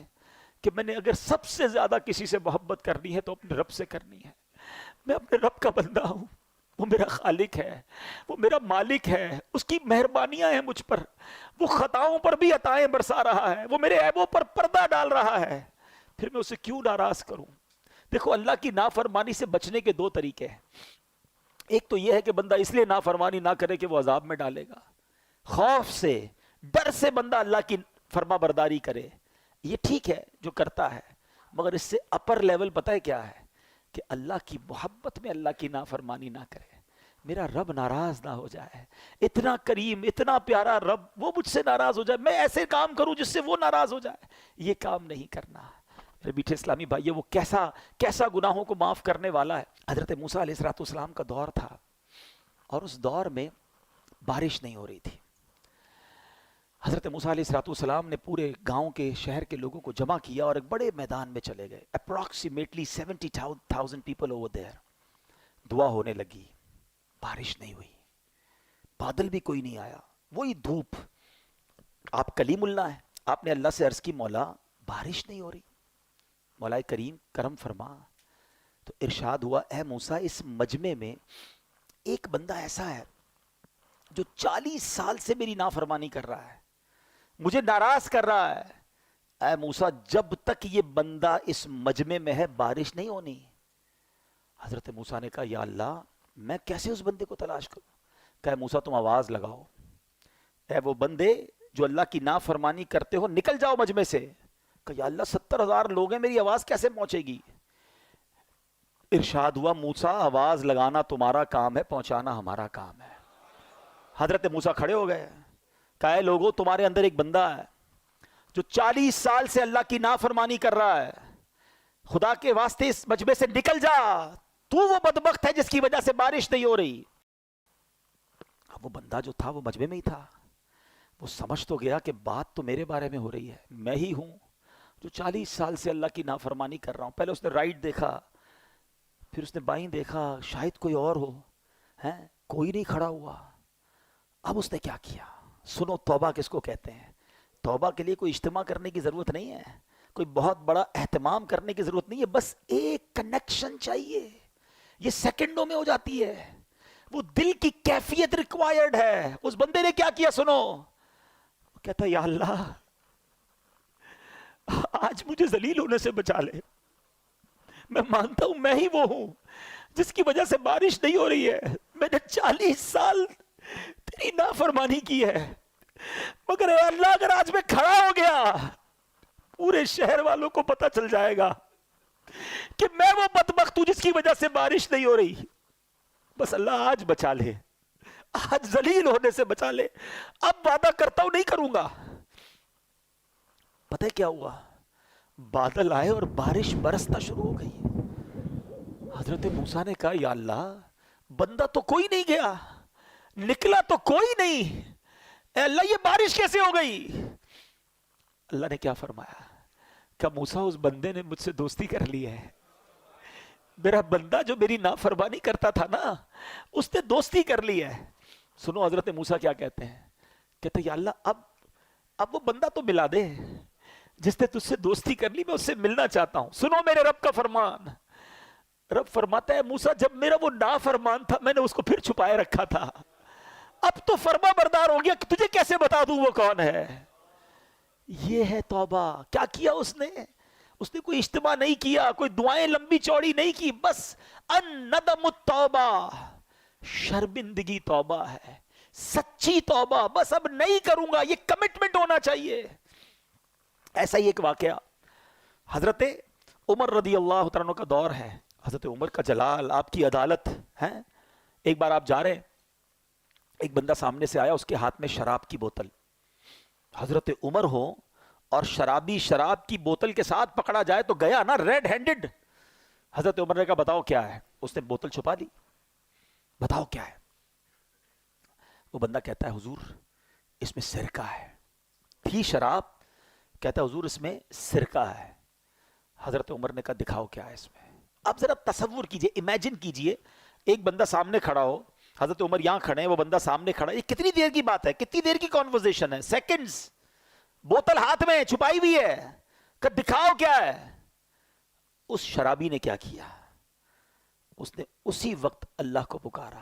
کہ میں نے اگر سب سے زیادہ کسی سے محبت کرنی ہے تو اپنے رب سے کرنی ہے. میں اپنے رب کا بندہ ہوں، وہ میرا خالق ہے، وہ میرا مالک ہے، اس کی مہربانیاں ہیں مجھ پر، وہ خطاؤں پر بھی عطائیں برسا رہا ہے، وہ میرے عیبوں پر پردہ ڈال رہا ہے. پھر میں اسے کیوں ناراض کروں؟ دیکھو اللہ کی نافرمانی سے بچنے کے 2 طریقے ہیں. ایک تو یہ ہے کہ بندہ اس لیے نافرمانی نہ کرے کہ وہ عذاب میں ڈالے گا، خوف سے، ڈر سے بندہ اللہ کی فرما برداری کرے. یہ ٹھیک ہے جو کرتا ہے، مگر اس سے اپر لیول پتہ ہے کیا ہے؟ کہ اللہ کی محبت میں اللہ کی نافرمانی نہ کرے، میرا رب ناراض نہ ہو جائے. اتنا کریم، اتنا پیارا رب، وہ مجھ سے ناراض ہو جائے، میں ایسے کام کروں جس سے وہ ناراض ہو جائے. یہ کام نہیں کرنا. میرے میٹھے اسلامی بھائیو، وہ کیسا گناہوں کو معاف کرنے والا ہے. حضرت موسیٰ علیہ السلام کا دور تھا اور اس دور میں بارش نہیں ہو رہی تھی. حضرت موسیٰ علیہ السلام نے پورے گاؤں کے، شہر کے لوگوں کو جمع کیا اور ایک بڑے میدان میں چلے گئے. Approximately 70,000 people over there. دعا ہونے لگی، بارش نہیں ہوئی، بادل بھی کوئی نہیں آیا، وہی دھوپ. آپ کلیم اللہ ہیں، آپ نے اللہ سے عرض کی مولا بارش نہیں ہو رہی، مولا کریم کرم فرما. تو ارشاد ہوا اے موسیٰ اس مجمع میں ایک بندہ ایسا ہے جو 40 سال سے میری نافرمانی کر رہا ہے، مجھے ناراض کر رہا ہے. اے موسیٰ جب تک یہ بندہ اس مجمع میں ہے بارش نہیں ہونی. حضرت موسیٰ نے کہا یا اللہ میں کیسے اس بندے کو تلاش کروں؟ کہا موسیٰ تم آواز لگاؤ، اے وہ بندے جو اللہ کی نافرمانی کرتے ہو نکل جاؤ مجمع سے. کہ یا اللہ 70,000 لوگ ہیں، میری آواز کیسے پہنچے گی؟ ارشاد ہوا موسیٰ آواز لگانا تمہارا کام ہے، پہنچانا ہمارا کام ہے. حضرت موسیٰ کھڑے ہو گئے، کہا اے لوگو تمہارے اندر ایک بندہ ہے جو 40 سال سے اللہ کی نافرمانی کر رہا ہے، خدا کے واسطے اس مجمع سے نکل جا، تو وہ بدبخت ہے جس کی وجہ سے بارش نہیں ہو رہی۔ اب وہ بندہ جو تھا وہ مجمع میں ہی تھا، وہ سمجھ تو گیا کہ بات تو میرے بارے میں ہو رہی ہے، میں ہی ہوں جو 40 سال سے اللہ کی نافرمانی کر رہا ہوں۔ پہلے اس نے رائٹ دیکھا، پھر اس نے بائیں دیکھا، شاید کوئی اور ہو، ہیں کوئی نہیں کھڑا ہوا۔ اب اس نے کیا کیا؟ سنو توبہ کس کو کہتے ہیں۔ توبہ کے لیے کوئی اجتماع کرنے کی ضرورت نہیں ہے، کوئی بہت بڑا اہتمام کرنے کی ضرورت نہیں ہے، بس ایک کنیکشن چاہیے، یہ سیکنڈوں میں ہو جاتی ہے۔ وہ دل کی کیفیت ریکوائرڈ ہے۔ اس بندے نے کیا کیا سنو، وہ کہتا یا اللہ آج مجھے ذلیل ہونے سے بچا لے، میں مانتا ہوں میں ہی وہ ہوں جس کی وجہ سے بارش نہیں ہو رہی ہے، میں نے 40 سال تیری نافرمانی کی ہے، مگر اے اللہ اگر آج میں کھڑا ہو گیا پورے شہر والوں کو پتہ چل جائے گا کہ میں وہ بدبخت ہوں جس کی وجہ سے بارش نہیں ہو رہی، بس اللہ آج بچا لے، آج ذلیل ہونے سے بچا لے، اب وعدہ کرتا ہوں نہیں کروں گا۔ پتہ ہے کیا ہوا؟ بادل آئے اور بارش برسنا شروع ہو گئی۔ حضرت موسیٰ نے کہا یا اللہ بندہ تو کوئی نہیں گیا، نکلا تو کوئی نہیں، اے اللہ یہ بارش کیسے ہو گئی؟ اللہ نے کیا فرمایا کہ موسیٰ اس بندے نے مجھ سے دوستی کر لی ہے، میرا بندہ جو میری نافرمانی کرتا تھا نا اس نے دوستی کر لی ہے۔ سنو حضرت موسیٰ کیا کہتے ہیں، کہتے ہیں یا اللہ اب وہ بندہ تو ملا دے جس نے تجھ سے دوستی کر لی، میں اس سے ملنا چاہتا ہوں۔ سنو میرے رب کا فرمان، رب فرماتا ہے موسیٰ جب میرا وہ نافرمان تھا میں نے اس کو پھر چھپائے رکھا تھا، اب تو فرما بردار ہو گیا، تجھے کیسے بتا دوں وہ کون ہے؟ یہ ہے توبہ۔ کیا کیا اس نے کوئی اجتماع نہیں کیا، کوئی دعائیں لمبی چوڑی نہیں کی، بس الندم التوبہ، شرمندگی توبہ ہے، سچی توبہ، بس اب نہیں کروں گا، یہ کمٹمنٹ ہونا چاہیے۔ ایسا ہی ایک واقعہ حضرت عمر رضی اللہ عنہ کا دور ہے، حضرت عمر کا جلال، آپ کی عدالت ہے۔ ایک بار آپ جا رہے ہیں، ایک بندہ سامنے سے آیا، اس کے ہاتھ میں شراب کی بوتل، حضرت عمر ہو اور شرابی شراب کی بوتل کے ساتھ پکڑا جائے تو گیا نا ریڈ ہینڈڈ۔ حضرت عمر نے کہا بتاؤ کیا ہے؟ اس نے بوتل چھپا لی، بتاؤ کیا ہے؟ وہ بندہ کہتا ہے حضور اس میں سرکہ ہے، تھی شراب، کہتا ہے حضور اس میں سرکہ ہے۔ حضرت عمر نے کہا دکھاؤ کیا ہے اس میں۔ اب ذرا تصور کیجئے، امیجن کیجئے، ایک بندہ سامنے کھڑا ہو، حضرت عمر یہاں کھڑے ہیں، وہ بندہ سامنے کھڑا ہے، یہ کتنی دیر کی بات ہے، کتنی دیر کی کانورزیشن ہے، سیکنڈز، بوتل ہاتھ میں چھپائی ہوئی ہے، کہ دکھاؤ کیا ہے۔ اس شرابی نے کیا کیا؟ اس نے اسی وقت اللہ کو پکارا،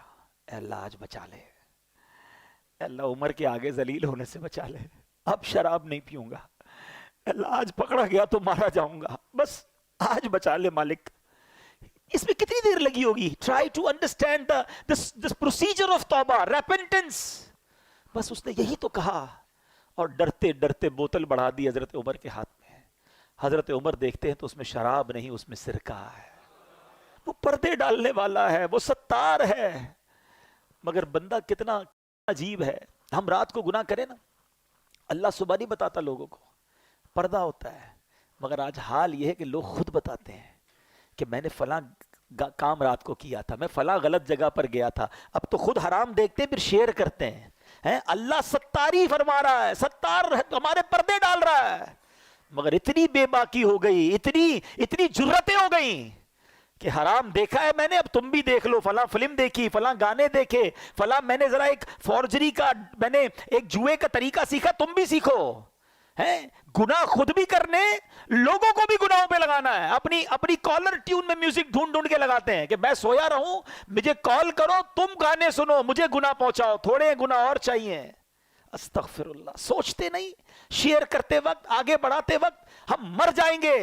اے اللہ آج بچا لے، اے اللہ عمر کے آگے ذلیل ہونے سے بچا لے، اب شراب نہیں پیوں گا، اے اللہ آج پکڑا گیا تو مارا جاؤں گا، بس آج بچا لے مالک۔ اس میں کتنی دیر لگی ہوگی؟ Try to understand this procedure of توبہ، ریپنٹنس۔ بس اس نے یہی تو کہا اور ڈرتے ڈرتے بوتل بڑھا دی حضرت عمر کے ہاتھ میں۔ حضرت عمر دیکھتے ہیں تو اس میں شراب نہیں، اس میں سرکہ ہے۔ وہ پردے ڈالنے والا ہے، وہ ستار ہے، مگر بندہ کتنا عجیب ہے۔ ہم رات کو گناہ کریں نا، اللہ صبح نہیں بتاتا لوگوں کو، پردہ ہوتا ہے، مگر آج حال یہ ہے کہ لوگ خود بتاتے ہیں کہ میں نے فلاں کام رات کو کیا تھا، میں فلاں غلط جگہ پر گیا تھا، اب تو خود حرام دیکھتے پھر شیئر کرتے ہیں۔ اللہ ستاری فرما رہا ہے، ستار ہمارے پردے ڈال رہا ہے، مگر اتنی بے باکی ہو گئی، اتنی جرتیں ہو گئیں کہ حرام دیکھا ہے میں نے، اب تم بھی دیکھ لو، فلاں فلم دیکھی، فلاں گانے دیکھے، فلاں میں نے ذرا ایک فورجری کا، میں نے ایک جوئے کا طریقہ سیکھا، تم بھی سیکھو۔ گناہ خود بھی کرنے، لوگوں کو بھی گناہوں پہ لگانا ہے۔ اپنی کالر ٹیون میں میوزک ڈھونڈ کے لگاتے ہیں کہ میں سویا رہوں، مجھے کال کرو، تم گانے سنو، مجھے گناہ پہنچاؤ، تھوڑے گناہ اور چاہیے۔ استغفر اللہ۔ سوچتے نہیں، شیئر کرتے وقت، آگے بڑھاتے وقت ہم مر جائیں گے،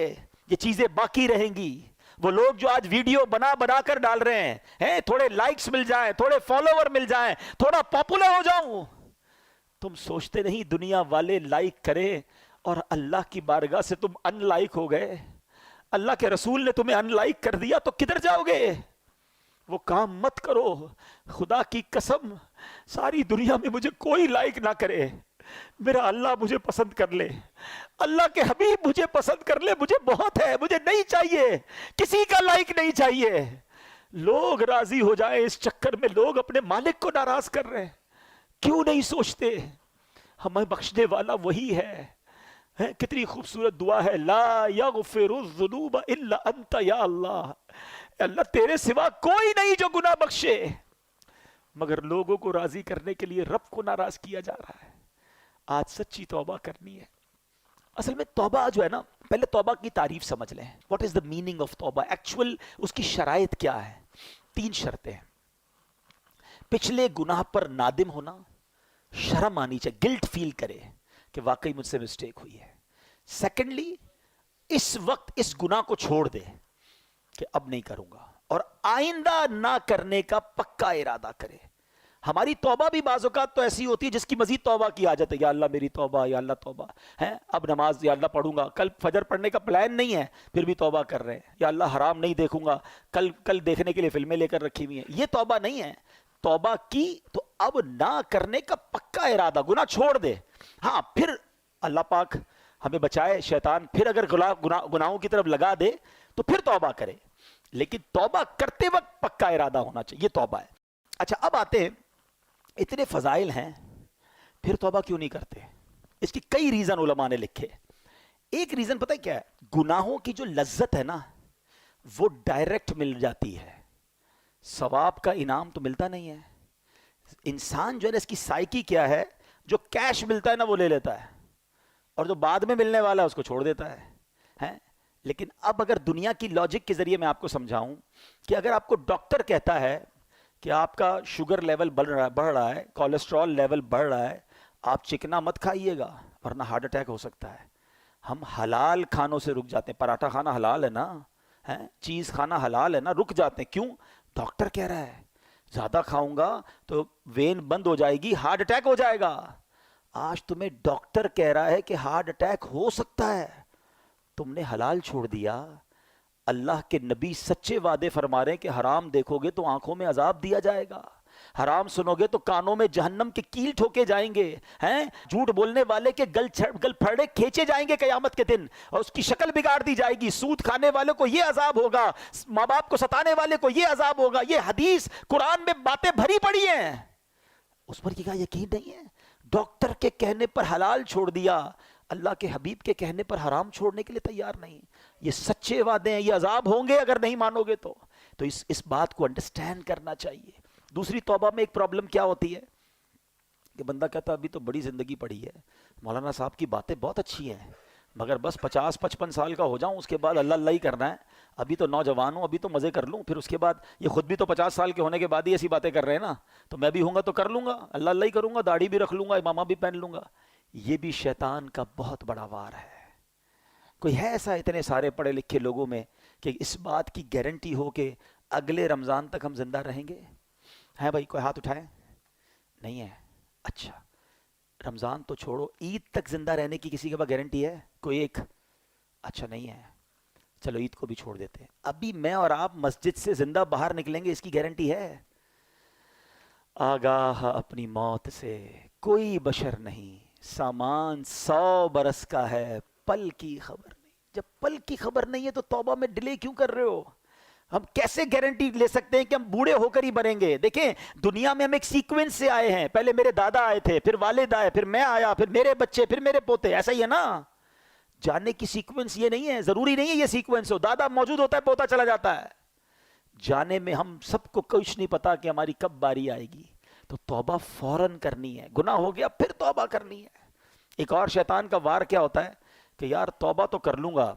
یہ چیزیں باقی رہیں گی۔ وہ لوگ جو آج ویڈیو بنا کر ڈال رہے ہیں، تھوڑے لائکس مل جائیں، تھوڑے فالوور مل جائیں، تھوڑا پاپولر ہو جاؤں، تم سوچتے نہیں دنیا والے لائک کرے اور اللہ کی بارگاہ سے تم ان لائک ہو گئے، اللہ کے رسول نے تمہیں ان لائک کر دیا تو کدھر جاؤ گے؟ وہ کام مت کرو، خدا کی قسم، ساری دنیا میں مجھے کوئی لائک نہ کرے، میرا اللہ مجھے پسند کر لے، اللہ کے حبیب مجھے پسند کر لے، مجھے بہت ہے، مجھے نہیں چاہیے، کسی کا لائک نہیں چاہیے، لوگ راضی ہو جائیں اس چکر میں لوگ اپنے مالک کو ناراض کر رہے ہیں۔ کیوں نہیں سوچتے ہمیں بخشنے والا وہی ہے؟ کتنی خوبصورت دعا ہے، لا یغفر الذنوب الا انت یا اللہ، اللہ تیرے سوا کوئی نہیں جو گناہ بخشے، مگر لوگوں کو راضی کرنے کے لیے رب کو ناراض کیا جا رہا ہے۔ آج سچی توبہ کرنی ہے۔ اصل میں توبہ جو ہے نا، پہلے توبہ کی تعریف سمجھ لیں، what is the meaning of توبہ، ایکچوئل اس کی شرائط کیا ہے؟ 3 شرطیں ہیں۔ پچھلے گناہ پر نادم ہونا، شرم آنی چاہیے، گلٹ فیل کرے کہ واقعی مجھ سے مسٹیک ہوئی ہے۔ سیکنڈلی، اس وقت اس گناہ کو چھوڑ دے کہ اب نہیں کروں گا، اور آئندہ نہ کرنے کا پکا ارادہ کرے۔ ہماری توبہ بھی بعض اوقات تو ایسی ہوتی ہے جس کی مزید توبہ کی عادت ہے، یا اللہ میری توبہ، یا اللہ توبہ ہے، اب نماز یا اللہ پڑھوں گا، کل فجر پڑھنے کا پلان نہیں ہے پھر بھی توبہ کر رہے ہیں، یا اللہ حرام نہیں دیکھوں گا، کل دیکھنے کے لیے فلمیں لے کر رکھی ہوئی ہیں۔ یہ توبہ نہیں ہے۔ توبہ کی تو اب نہ کرنے کا پکا ارادہ، گناہ چھوڑ دے۔ ہاں پھر اللہ پاک ہمیں بچائے شیطان پھر اگر گناہوں کی طرف لگا دے تو پھر توبہ کرے، لیکن توبہ کرتے وقت پکا ارادہ ہونا چاہیے، یہ توبہ ہے۔ اچھا اب آتے ہیں، اتنے فضائل ہیں پھر توبہ کیوں نہیں کرتے؟ اس کی کئی ریزن علماء نے لکھے۔ ایک ریزن پتہ کیا ہے؟ گناہوں کی جو لذت ہے نا وہ ڈائریکٹ مل جاتی ہے، ثواب کا انعام تو ملتا نہیں ہے۔ انسان جو ہے نا، اس کی سائیکی کیا ہے، جو کیش ملتا ہے نا وہ لے لیتا ہے، اور جو بعد میں ملنے والا ہے اس کو چھوڑ دیتا ہے۔ لیکن اب اگر دنیا کی لاجک کے ذریعے میں آپ کو سمجھاؤں کہ اگر آپ کو ڈاکٹر کہتا ہے کہ آپ کا شوگر لیول بڑھ رہا ہے، کولیسٹرول لیول بڑھ رہا ہے، آپ چکنا مت کھائیے گا ورنہ ہارٹ اٹیک ہو سکتا ہے، ہم حلال کھانوں سے رک جاتے ہیں۔ پراٹھا کھانا حلال ہے نا، چیز کھانا حلال ہے نا، رک جاتے ہیں۔ کیوں؟ ڈاکٹر کہہ رہا ہے زیادہ کھاؤں گا تو وین بند ہو جائے گی، ہارٹ اٹیک ہو جائے گا۔ آج تمہیں ڈاکٹر کہہ رہا ہے کہ ہارٹ اٹیک ہو سکتا ہے، تم نے حلال چھوڑ دیا۔ اللہ کے نبی سچے وعدے فرما رہے ہیں کہ حرام دیکھو گے تو آنکھوں میں عذاب دیا جائے گا، حرام سنو گے تو کانوں میں جہنم کے کیل ٹھوکے جائیں گے، جھوٹ بولنے والے کے گل پھڑے کھینچے جائیں گے قیامت کے دن، اور اس کی شکل بگاڑ دی جائے گی۔ سود کھانے والے کو یہ عذاب ہوگا، ماں باپ کو ستانے والے کو یہ عذاب ہوگا۔ یہ حدیث قرآن میں باتیں بھری پڑی ہیں، اس پر یہ یقین نہیں ہے۔ ڈاکٹر کے کہنے پر حلال چھوڑ دیا، اللہ کے حبیب کے کہنے پر حرام چھوڑنے کے لیے تیار نہیں۔ یہ سچے وعدے ہیں، یہ عذاب ہوں گے اگر نہیں مانو گے تو اس بات کو انڈرسٹینڈ کرنا چاہیے۔ دوسری توبہ میں ایک پرابلم کیا ہوتی ہے کہ بندہ کہتا ابھی تو بڑی زندگی پڑی ہے، مولانا صاحب کی باتیں بہت اچھی ہیں مگر بس 50-55 سال کا ہو جاؤں اس کے بعد اللہ اللہ ہی کرنا ہے، ابھی تو نوجوان ہوں، ابھی تو مزے کر لوں، پھر اس کے بعد یہ خود بھی تو 50 سال کے ہونے کے بعد ہی ایسی باتیں کر رہے ہیں نا، تو میں بھی ہوں گا تو کر لوں گا، اللہ اللہ ہی کروں گا، داڑھی بھی رکھ لوں گا، امامہ بھی پہن لوں گا۔ یہ بھی شیطان کا بہت بڑا وار ہے۔ کوئی ہے ایسا اتنے سارے پڑھے لکھے لوگوں میں کہ اس بات کی گارنٹی ہو کہ اگلے رمضان تک ہم زندہ رہیں گے؟ ہے بھائی؟ کوئی ہاتھ اٹھائے؟ نہیں ہے؟ اچھا رمضان تو چھوڑو، عید تک زندہ رہنے کی کسی کے پاس گارنٹی ہے؟ کوئی ایک؟ اچھا نہیں ہے، چلو عید کو بھی چھوڑ دیتے ہیں۔ ابھی میں اور آپ مسجد سے زندہ باہر نکلیں گے، اس کی گارنٹی ہے؟ آگاہ اپنی موت سے کوئی بشر نہیں، سامان 100 برس کا ہے، پل کی خبر نہیں۔ جب پل کی خبر نہیں ہے تو توبہ میں ڈیلے کیوں کر رہے ہو؟ ہم کیسے گارنٹی لے سکتے ہیں کہ ہم بوڑھے ہو کر ہی مریں گے؟ دیکھیں دنیا میں ہم ایک سیکوینس سے آئے ہیں، پہلے میرے دادا آئے تھے، پھر والد آئے، پھر میں آیا، پھر میرے بچے، پھر میرے پوتے، ایسا ہی ہے نا۔ جانے کی سیکوینس یہ نہیں ہے، ضروری نہیں ہے یہ سیکوینس ہو، دادا موجود ہوتا ہے پوتا چلا جاتا ہے۔ جانے میں ہم سب کو کچھ نہیں پتا کہ ہماری کب باری آئے گی، تو توبہ فوراً کرنی ہے۔ گناہ ہو گیا پھر توبہ کرنی ہے۔ ایک اور شیطان کا وار کیا ہوتا ہے کہ یار توبہ تو کر لوں گا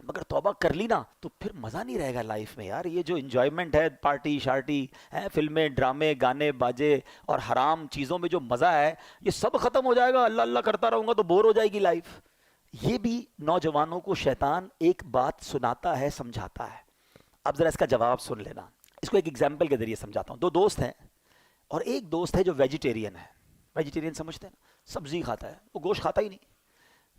مگر توبہ کر لی نا تو پھر مزہ نہیں رہے گا لائف میں، یار یہ جو انجوائمنٹ ہے، پارٹی شارٹی ہے، فلمیں ڈرامے گانے باجے اور حرام چیزوں میں جو مزہ ہے یہ سب ختم ہو جائے گا، اللہ اللہ کرتا رہوں گا تو بور ہو جائے گی لائف۔ یہ بھی نوجوانوں کو شیطان ایک بات سناتا ہے، سمجھاتا ہے۔ اب ذرا اس کا جواب سن لینا، اس کو ایک ایگزامپل کے ذریعے سمجھاتا ہوں۔ 2 دوست ہیں اور ایک دوست ہے جو ویجیٹیرین ہے۔ ویجیٹیرین سمجھتے ہیں نا، سبزی کھاتا ہے، وہ گوشت کھاتا ہی نہیں۔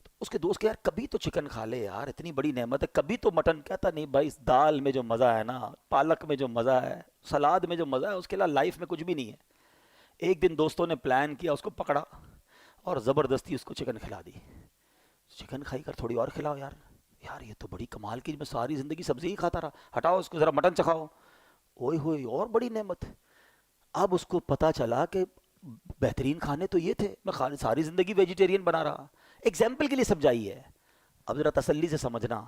تو اس کے دوست کہ یار کبھی تو چکن کھا لے یار، اتنی بڑی نعمت ہے، کبھی تو مٹن۔ کہتا نہیں بھائی، اس دال میں جو مزہ ہے نا، پالک میں جو مزہ ہے، سلاد میں جو مزہ ہے، اس کے علاوہ لائف میں کچھ بھی نہیں ہے۔ ایک دن دوستوں نے پلان کیا، اس کو پکڑا اور زبردستی اس کو چکن کھلا دی. چکن کھائی کر تھوڑی اور کھلاؤ یار, یار یہ تو بڑی کمال کی, میں ساری زندگی سبزی ہی کھاتا رہا, ہٹاؤ اس کو, ذرا مٹن چکھاؤ. اوئے ہوئے اور بڑی نعمت. اب اس کو پتا چلا کہ بہترین کھانے تو یہ تھے, میں ساری زندگی ویجیٹیرین بنا رہا. ایگزامپل کے لیے سمجھائی ہے, اب ذرا تسلی سے سمجھنا.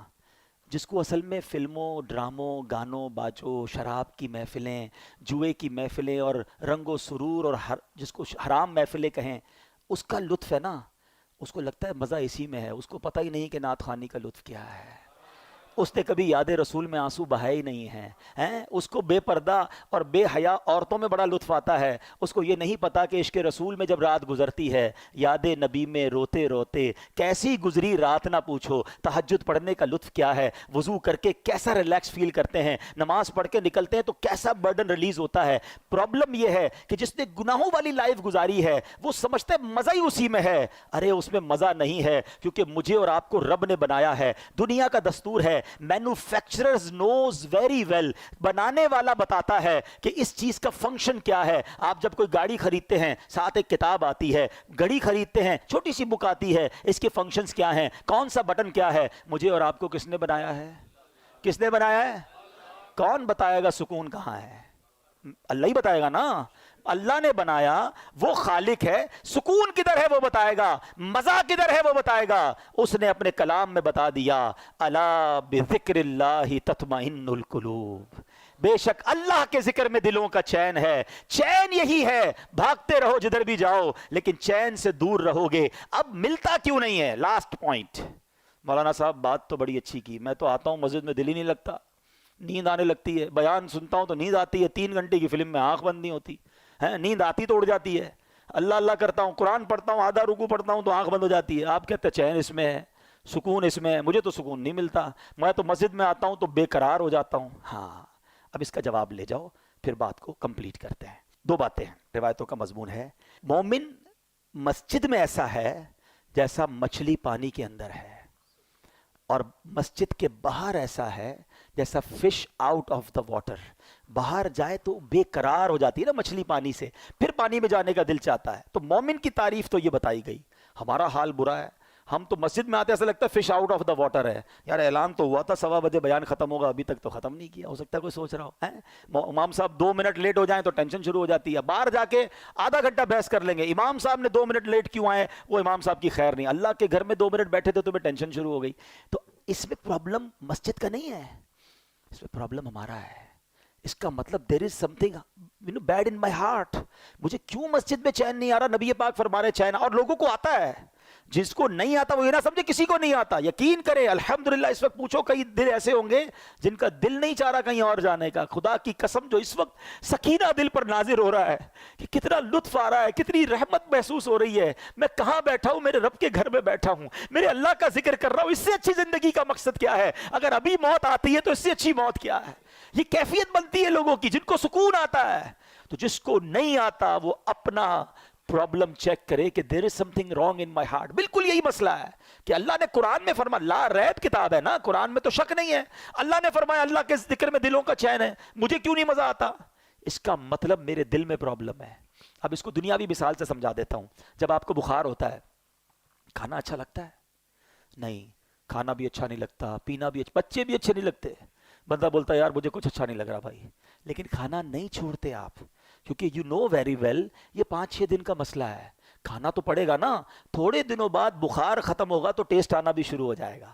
جس کو اصل میں فلموں, ڈراموں, گانوں باجوں, شراب کی محفلیں, جوئے کی محفلیں اور رنگ و سرور اور جس کو حرام محفلیں کہیں, اس کا لطف ہے نا, اس کو لگتا ہے مزہ اسی میں ہے. اس کو پتہ ہی نہیں کہ نعت خوانی کا لطف کیا ہے. اس نے کبھی یاد رسول میں آنسو بہائے ہی نہیں ہیں. اس کو بے پردہ اور بے حیا عورتوں میں بڑا لطف آتا ہے. اس کو یہ نہیں پتا کہ عشق رسول میں جب رات گزرتی ہے, یاد نبی میں روتے روتے کیسی گزری رات نہ پوچھو. تہجد پڑھنے کا لطف کیا ہے, وضو کر کے کیسا ریلیکس فیل کرتے ہیں, نماز پڑھ کے نکلتے ہیں تو کیسا برڈن ریلیز ہوتا ہے. پرابلم یہ ہے کہ جس نے گناہوں والی لائف گزاری ہے وہ سمجھتا ہے مزہ ہی اسی میں ہے. ارے اس میں مزہ نہیں ہے, کیونکہ مجھے اور آپ کو رب نے بنایا ہے. دنیا کا دستور ہے, مینوفیکچررز نوز ویری ویل, بنانے والا بتاتا ہے کہ اس چیز کا فنکشن کیا ہے. آپ جب کوئی گاڑی خریدتے ہیں ساتھ ایک کتاب آتی ہے, گھڑی خریدتے ہیں چھوٹی سی بک آتی ہے, اس کے فنکشنز کیا ہیں, کون سا بٹن کیا ہے. مجھے اور آپ کو کس نے بنایا ہے, کس نے بنایا ہے؟ کون بتائے گا سکون کہاں ہے؟ اللہ ہی بتائے گا نا. اللہ نے بنایا, وہ خالق ہے, سکون کدھر ہے وہ بتائے گا, مزہ کدھر ہے وہ بتائے گا. اس نے اپنے کلام میں بتا دیا, الا بذکر اللہ تطمئن القلوب, بے شک اللہ کے ذکر میں دلوں کا چین ہے. چین یہی ہے, بھاگتے رہو جدھر بھی جاؤ لیکن چین سے دور رہو گے. اب ملتا کیوں نہیں ہے؟ Last point. مولانا صاحب بات تو بڑی اچھی کی, میں تو آتا ہوں مسجد میں دل ہی نہیں لگتا, نیند آنے لگتی ہے. بیان سنتا ہوں تو نیند آتی ہے, 3 گھنٹے کی فلم میں آنکھ بند نہیں ہوتی ہے, نیند آتی تو اڑ جاتی ہے. اللہ اللہ کرتا ہوں, قرآن پڑھتا ہوں, آدھا رکوع پڑھتا ہوں تو آنکھ بند ہو جاتی ہے. آپ کہتے ہیں چین اس میں ہے, سکون اس میں ہے. مجھے تو سکون نہیں ملتا, میں تو مسجد میں آتا ہوں تو بے قرار ہو جاتا ہوں. ہاں, اب اس کا جواب لے جاؤ, پھر بات کو کمپلیٹ کرتے ہیں. 2 باتیں ہیں, روایتوں کا مضمون ہے. مومن مسجد میں ایسا ہے جیسا مچھلی پانی کے اندر ہے, اور مسجد کے باہر ایسا ہے جیسا fish out of the water. باہر جائے تو بے قرار ہو جاتی ہے نا مچھلی پانی سے, پھر پانی میں جانے کا دل چاہتا ہے. تو مومن کی تعریف تو یہ بتائی گئی. ہمارا حال برا ہے, ہم تو مسجد میں آتے ایسا لگتا ہے fish out of the water ہے. یار اعلان تو ہوا تھا 1:15 بجے بیان ختم ہوگا, ابھی تک تو ختم نہیں کیا. ہو سکتا ہے کوئی سوچ رہا ہو, امام صاحب 2 منٹ لیٹ ہو جائیں تو ٹینشن شروع ہو جاتی ہے. باہر جا کے آدھا گھنٹہ بحث کر لیں گے, امام صاحب نے 2 منٹ لیٹ کیوں آئے, وہ امام صاحب کی خیر نہیں. اللہ کے گھر میں 2 منٹ بیٹھے تھے تو میں ٹینشن شروع ہو گئی. تو اس میں پرابلم مسجد کا نہیں ہے, اس میں پرابلم ہمارا ہے. اس کا مطلب there is something bad in my heart. مجھے کیوں مسجد میں چین نہیں آ رہا؟ نبی پاک فرما رہے چین, اور لوگوں کو آتا ہے. جس کو نہیں آتا وہ یہ نہ سمجھے کسی کو نہیں آتا. یقین کرے الحمدللہ اس وقت پوچھو کئی دل ایسے ہوں گے جن کا دل نہیں چاہ رہا کہیں اور جانے کا. خدا کی قسم جو اس وقت سکینہ دل پر نازل ہو رہا ہے کہ کتنا لطف آ رہا ہے, کتنی رحمت محسوس ہو رہی ہے. میں کہاں بیٹھا ہوں, میرے رب کے گھر میں بیٹھا ہوں, میرے اللہ کا ذکر کر رہا ہوں. اس سے اچھی زندگی کا مقصد کیا ہے؟ اگر ابھی موت آتی ہے تو اس سے اچھی موت کیا ہے؟ یہ کیفیت بنتی ہے لوگوں کی جن کو سکون آتا ہے. تو جس کو نہیں آتا وہ اپنا پرابلم چیک کرے کہ there is something wrong in my heart. بالکل یہی مسئلہ ہے کہ اللہ نے قرآن میں فرمایا, لا ریب کتاب ہے نا, قرآن میں تو شک نہیں ہے. اللہ نے فرمایا اللہ کے ذکر میں دلوں کا چین ہے, مجھے کیوں نہیں مزہ آتا؟ اس کا مطلب میرے دل میں پرابلم ہے. اب اس کو دنیاوی مثال سے سمجھا دیتا ہوں. جب آپ کو بخار ہوتا ہے, کھانا اچھا لگتا ہے؟ نہیں, کھانا بھی اچھا نہیں لگتا, پینا بھی اچھا, بچے بھی اچھے نہیں لگتے. بندہ بولتا ہے یار مجھے کچھ اچھا نہیں لگ رہا بھائی, لیکن کھانا نہیں چھوڑتے آپ, کیونکہ یو نو ویری ویل یہ 5-6 دن کا مسئلہ ہے. کھانا تو پڑے گا نا, تھوڑے دنوں بعد بخار ختم ہوگا تو ٹیسٹ آنا بھی شروع ہو جائے گا.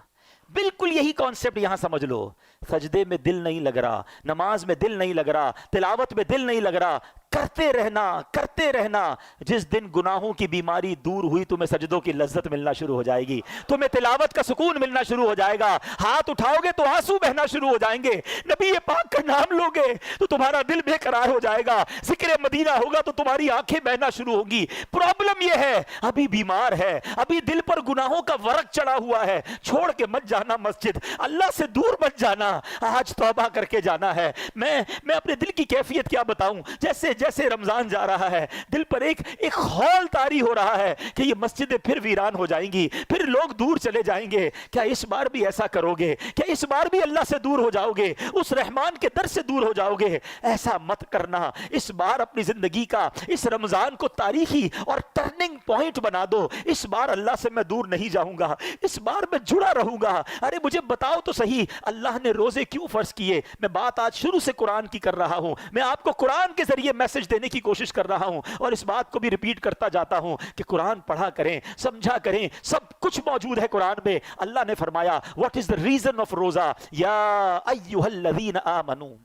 بالکل یہی کانسیپٹ یہاں سمجھ لو. سجدے میں دل نہیں لگ رہا, نماز میں دل نہیں لگ رہا, تلاوت میں دل نہیں لگ رہا, کرتے رہنا کرتے رہنا. جس دن گناہوں کی بیماری دور ہوئی تمہیں سجدوں کی لذت ملنا شروع ہو جائے گی, تمہیں تلاوت کا سکون ملنا شروع ہو جائے گا. ہاتھ اٹھاؤ گے تو آنسو بہنا شروع ہو جائیں گے, نبی پاک کا نام لو گے تو تمہارا دل بے قرار ہو جائے گا, ذکر مدینہ ہوگا تو تمہاری آنکھیں بہنا شروع ہوگی. پرابلم یہ ہے ابھی بیمار ہے, ابھی دل پر گناہوں کا ورق چڑھا ہوا ہے. چھوڑ کے مت جانا مسجد, اللہ سے دور مت جانا, آج توبہ کر کے جانا ہے. میں اپنے دل کی کیفیت کیا بتاؤں, جیسے جیسے رمضان جا رہا ہے دل پر ایک خول طاری ہو رہا ہے کہ یہ مسجدیں پھر ویران ہو جائیں گی، پھر لوگ دور چلے جائیں گے. کیا اس بار بھی ایسا کرو گے؟ کیا اس بار بھی اللہ سے دور ہو جاؤ گے، اس رحمان کے در سے دور ہو جاؤ گے؟ ایسا مت کرنا. اس بار اپنی زندگی کا اس رمضان کو تاریخی اور ٹرننگ پوائنٹ بنا دو. اس بار اللہ سے میں دور نہیں جاؤں گا، اس بار میں جڑا رہوں گا. ارے مجھے بتاؤ تو صحیح، اللہ نے روزے کیوں فرض کیے؟ میں بات آج شروع سے قرآن کی کر رہا ہوں، میں آپ کو قرآن کے ذریعے میسج دینے کی کوشش کر رہا ہوں، اور اس بات کو بھی ریپیٹ کرتا جاتا ہوں کہ قرآن پڑھا کریں، سمجھا کریں. سب کچھ موجود ہے قرآن میں. اللہ نے فرمایا what is the reason of روزہ؟ یا ایھا الذین آمنوا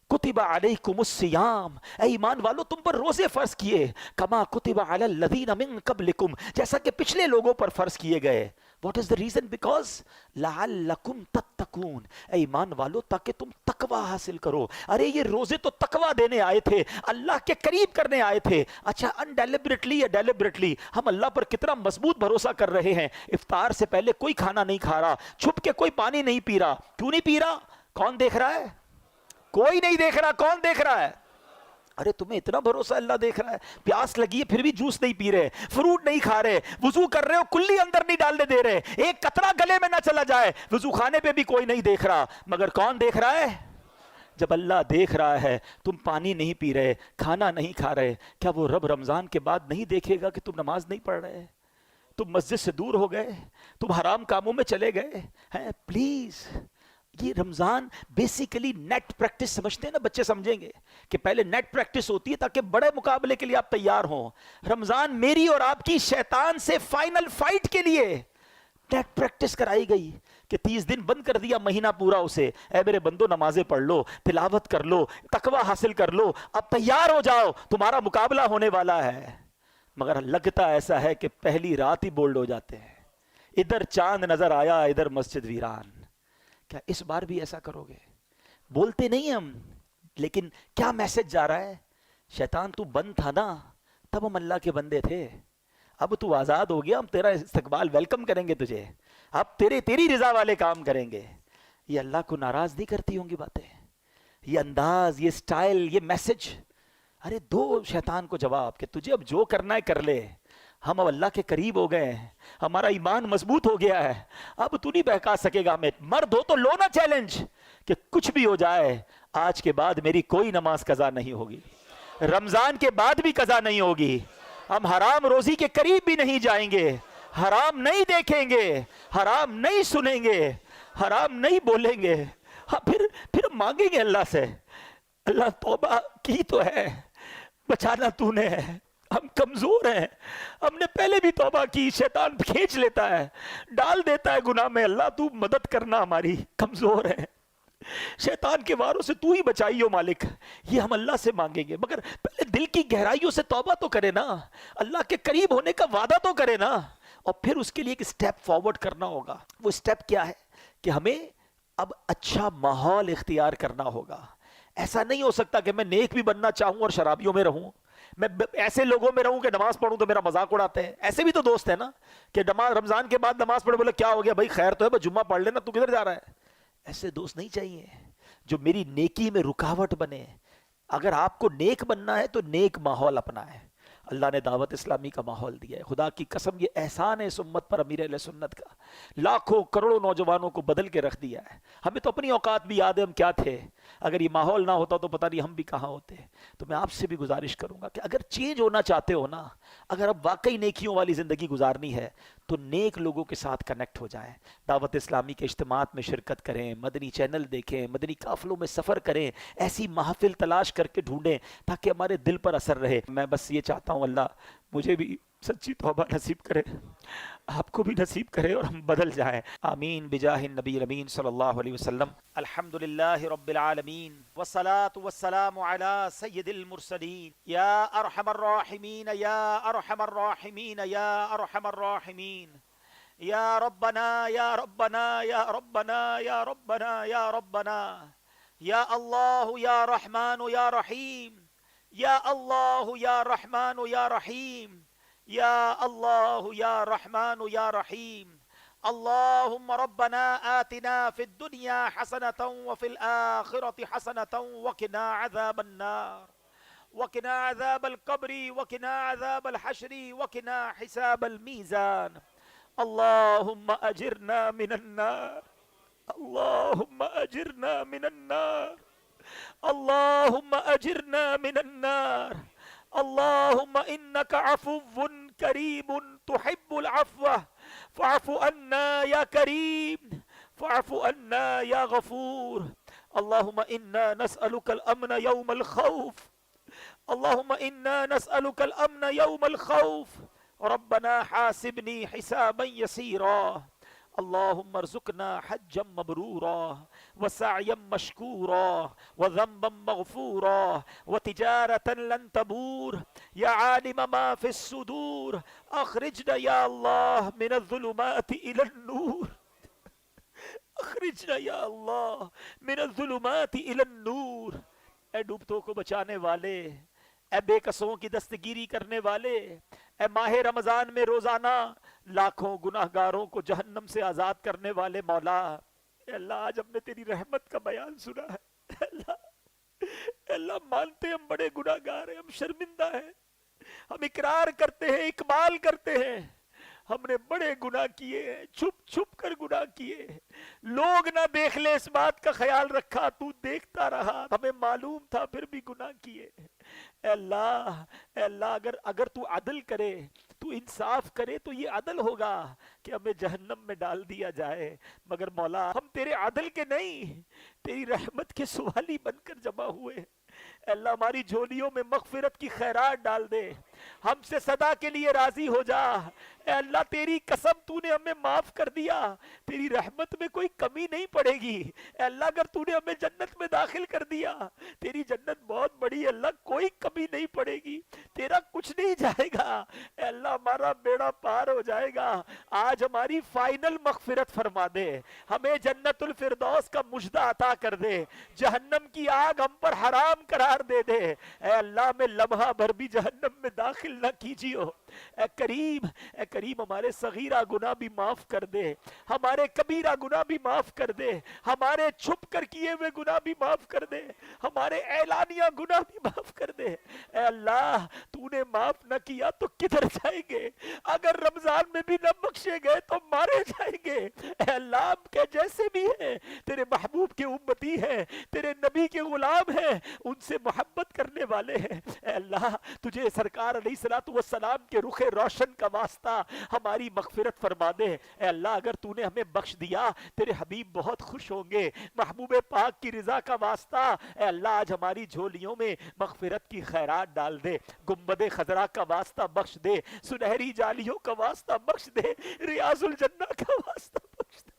کتب علیکم الصیام، اے ایمان والو تم پر روزے فرض کیے، کما کتب علی الذین من قبلکم، جیسا کہ پچھلے لوگوں پر فرض کیے گئے. What is the reason? Because لعلکم تتقون، اے ایمان والو تاکہ تم تقوی حاصل کرو. ارے یہ روزے تو تقوی دینے آئے تھے، اللہ کے قریب کرنے آئے تھے. اچھا انڈیلیبریٹلی یا ڈیلیبریٹلی ہم اللہ پر کتنا مضبوط بھروسہ کر رہے ہیں. افطار سے پہلے کوئی کھانا نہیں کھا رہا، چھپ کے کوئی پانی نہیں پی رہا. کیوں نہیں پی رہا؟ کون دیکھ رہا ہے؟ کوئی نہیں دیکھ رہا. کون دیکھ رہا ہے؟ ارے تمہیں اتنا بھروسہ اللہ دیکھ رہا ہے. پیاس لگی ہے پھر بھی جوس نہیں پی رہے، فروٹ نہیں کھا رہے، وضو کر رہے ہو کلی اندر نہیں ڈالنے دے رہے، ایک قطرہ گلے میں نہ چلا جائے. وضو خانے پہ بھی کوئی نہیں دیکھ رہا. مگر کون دیکھ رہا ہے؟ جب اللہ دیکھ رہا ہے تم پانی نہیں پی رہے، کھانا نہیں کھا رہے، کیا وہ رب رمضان کے بعد نہیں دیکھے گا کہ تم نماز نہیں پڑھ رہے، تم مسجد سے دور ہو گئے، تم حرام کاموں میں چلے گئے ہیں؟ پلیز یہ رمضان بیسیکلی نیٹ پریکٹس سمجھتے ہیں نا بچے، سمجھیں گے کہ پہلے نیٹ پریکٹس ہوتی ہے تاکہ بڑے مقابلے کے لیے آپ تیار ہوں. رمضان میری اور آپ کی شیطان سے فائنل فائٹ کے لیے نیٹ پریکٹس کرائی گئی کہ 30 دن بند کر دیا، مہینہ پورا اسے اے میرے بندو نمازیں پڑھ لو، تلاوت کر لو، تقوی حاصل کر لو، اب تیار ہو جاؤ تمہارا مقابلہ ہونے والا ہے. مگر لگتا ایسا ہے کہ پہلی رات ہی بولڈ ہو جاتے ہیں. ادھر چاند نظر آیا، ادھر مسجد ویران. کیا اس بار بھی ایسا کرو گے؟ بولتے نہیں ہم، لیکن کیا میسج جا رہا ہے؟ شیطان تو بند تھا نا تب ہم اللہ کے بندے تھے، اب تو آزاد ہو گیا، ہم تیرا استقبال ویلکم کریں گے تجھے، اب تیری رضا والے کام کریں گے. یہ اللہ کو ناراض نہیں کرتی ہوں گی باتیں؟ یہ انداز، یہ سٹائل، یہ میسج. ارے دو شیطان کو جواب کہ تجھے اب جو کرنا ہے کر لے، ہم اب اللہ کے قریب ہو گئے ہیں، ہمارا ایمان مضبوط ہو گیا ہے، اب تو نہیں بہکا سکے گا. میں مرد ہو تو لو نا چیلنج کہ کچھ بھی ہو جائے آج کے بعد میری کوئی نماز قضا نہیں ہوگی، رمضان کے بعد بھی قضا نہیں ہوگی. ہم حرام روزی کے قریب بھی نہیں جائیں گے، حرام نہیں دیکھیں گے، حرام نہیں سنیں گے، حرام نہیں بولیں گے. ہاں پھر مانگیں گے اللہ سے، اللہ توبہ کی تو ہے، بچانا تو نے ہے، ہم کمزور ہیں، ہم نے پہلے بھی توبہ کی، شیطان کھینچ لیتا ہے، ڈال دیتا ہے گناہ میں. اللہ تو مدد کرنا، ہماری کمزور ہے، شیطان کے واروں سے تو ہی بچائیو مالک. یہ ہم اللہ سے مانگیں گے، مگر پہلے دل کی گہرائیوں سے توبہ تو کرے نا، اللہ کے قریب ہونے کا وعدہ تو کرے نا، اور پھر اس کے لیے ایک سٹیپ فارورڈ کرنا ہوگا. وہ سٹیپ کیا ہے کہ ہمیں اب اچھا ماحول اختیار کرنا ہوگا. ایسا نہیں ہو سکتا کہ میں نیک بھی بننا چاہوں اور شرابیوں میں رہوں، میں ایسے لوگوں میں رہوں کہ نماز پڑھوں تو میرا مذاق اڑاتے ہیں. ایسے بھی تو دوست ہیں نا کہ رمضان کے بعد نماز پڑھے، بولے کیا ہو گیا بھائی، خیر تو ہے، بس جمعہ پڑھ لینا، تو کدھر جا رہا ہے. ایسے دوست نہیں چاہیے جو میری نیکی میں رکاوٹ بنے. اگر آپ کو نیک بننا ہے تو نیک ماحول اپنا ہے. اللہ نے دعوت اسلامی کا ماحول دیا ہے. خدا کی قسم یہ احسان ہے اس امت پر، امیر اہل سنت کا، لاکھوں کروڑوں نوجوانوں کو بدل کے رکھ دیا ہے. ہمیں تو اپنی اوقات بھی یاد ہے ہم کیا تھے. اگر یہ ماحول نہ ہوتا تو پتہ نہیں ہم بھی کہاں ہوتے. تو میں آپ سے بھی گزارش کروں گا کہ اگر چینج ہونا چاہتے ہو نا، اگر اب واقعی نیکیوں والی زندگی گزارنی ہے تو نیک لوگوں کے ساتھ کنیکٹ ہو جائیں. دعوت اسلامی کے اجتماعات میں شرکت کریں، مدنی چینل دیکھیں، مدنی قافلوں میں سفر کریں، ایسی محافل تلاش کر کے ڈھونڈیں تاکہ ہمارے دل پر اثر رہے. میں بس یہ چاہتا ہوں اللہ مجھے بھی سچی توبہ نصیب کرے، آپ کو بھی نصیب کرے، اور ہم بدل جائیں. آمین بجاہ النبی الامین صلی اللہ علیہ وسلم. الحمدللہ رب العالمین والصلاة والسلام علی سید المرسلین. یا ارحم الراحمین یا ارحم الراحمین یا ارحم الراحمین. یا ربنا یا ربنا یا ربنا یا ربنا یا ربنا. یا اللہ یا رحمان یا رحیم. یا اللہ یا رحمان یا رحیم. یا اللہ یا رحمان یا رحیم. اللہم ربنا آتنا فی الدنیا حسنة وفی الآخرة حسنة وقنا عذاب النار. وقنا عذاب القبر وقنا عذاب الحشر وقنا حساب الميزان اللهم اجرنا من النار اللهم اجرنا من النار اللهم اجرنا من النار اللهم انك عفو كريم تحب العفو فاعف عنا يا كريم فاعف عنا يا غفور اللهم انا نسألك الامن يوم الخوف اللهم انا نسألك الامن يوم الخوف ربنا حاسبني حسابا يسيرا اللهم ارزقنا حجا مبرورا وسعيا مشكورا وذنبا مغفورا وتجارة لن تبور يا عالم ما في الصدور اخرجنا يا الله من الظلمات الى النور اخرجنا یا اللہ من الظلمات الى النور اے ڈوبتوں کو بچانے والے اے بے قصوں کی دستگیری کرنے والے اے ماہ رمضان میں روزانہ لاکھوں گناہگاروں کو جہنم سے آزاد کرنے والے مولا اے اللہ آج ہم نے تیری رحمت کا بیان سنا ہے اے اللہ مانتے ہم بڑے گناہگار ہیں ہم شرمندہ ہیں ہم اقرار کرتے ہیں اقبال کرتے ہیں ہم نے بڑے گناہ کیے ہیں چھپ چھپ کر گناہ کیے لوگ نہ دیکھ لے اس بات کا خیال رکھا تو دیکھتا رہا ہمیں معلوم تھا پھر بھی گناہ کیے اے اللہ اگر تو عدل کرے تو انصاف کرے تو یہ عدل ہوگا کہ ہمیں جہنم میں ڈال دیا جائے مگر مولا ہم تیرے عدل کے نہیں تیری رحمت کے سوالی بن کر جمع ہوئے اے اللہ ہماری جھولیوں میں مغفرت کی خیرات ڈال دے ہم سے صدا کے لیے راضی ہو جا اے اللہ تیری قسم تو نے ہمیں معاف کر دیا تیری رحمت میں کوئی کمی نہیں پڑے گی اے اللہ اگر تو نے ہمیں جنت میں داخل کر دیا تیری جنت بہت بڑی ہے اللہ کوئی کمی نہیں پڑے گی تیرا کچھ نہیں جائے گا اے اللہ ہمارا بیڑا پار ہو جائے گا آج ہماری فائنل مغفرت فرما دے ہمیں جنت الفردوس کا مژدہ عطا کر دے جہنم کی آگ ہم پر حرام قرار دے دے اے اللہ میں لمحہ بھر بھی جہنم میں داخل نہ کیجیو اے کریم ہمارے صغیرہ گناہ بھی معاف کر دے ہمارے کبیرہ گناہ بھی معاف کر دے ہمارے چھپ کر کیے ہوئے گناہ بھی معاف کر دے ہمارے اعلانیہ گناہ بھی معاف کر دے اے اللہ تو نے معاف نہ کیا تو کدھر جائیں گے اگر رمضان میں بھی نہ بخشے گئے تو مارے جائیں گے اے اللہ ہم کے جیسے بھی ہیں تیرے محبوب کے امتی ہیں تیرے نبی کے غلام ہیں ان سے محبت کرنے والے ہیں اے اللہ تجھے سرکار علیہ الصلوۃ والسلام کے رخ روشن کا واسطہ ہماری مغفرت فرما دے اے اللہ اگر تو نے ہمیں بخش دیا تیرے حبیب بہت خوش ہوں گے محبوب پاک کی رضا کا واسطہ اے اللہ آج ہماری جھولیوں میں مغفرت کی خیرات ڈال دے گنبد خضرا کا واسطہ بخش دے سنہری جالیوں کا واسطہ بخش دے ریاض الجنہ کا واسطہ بخش دے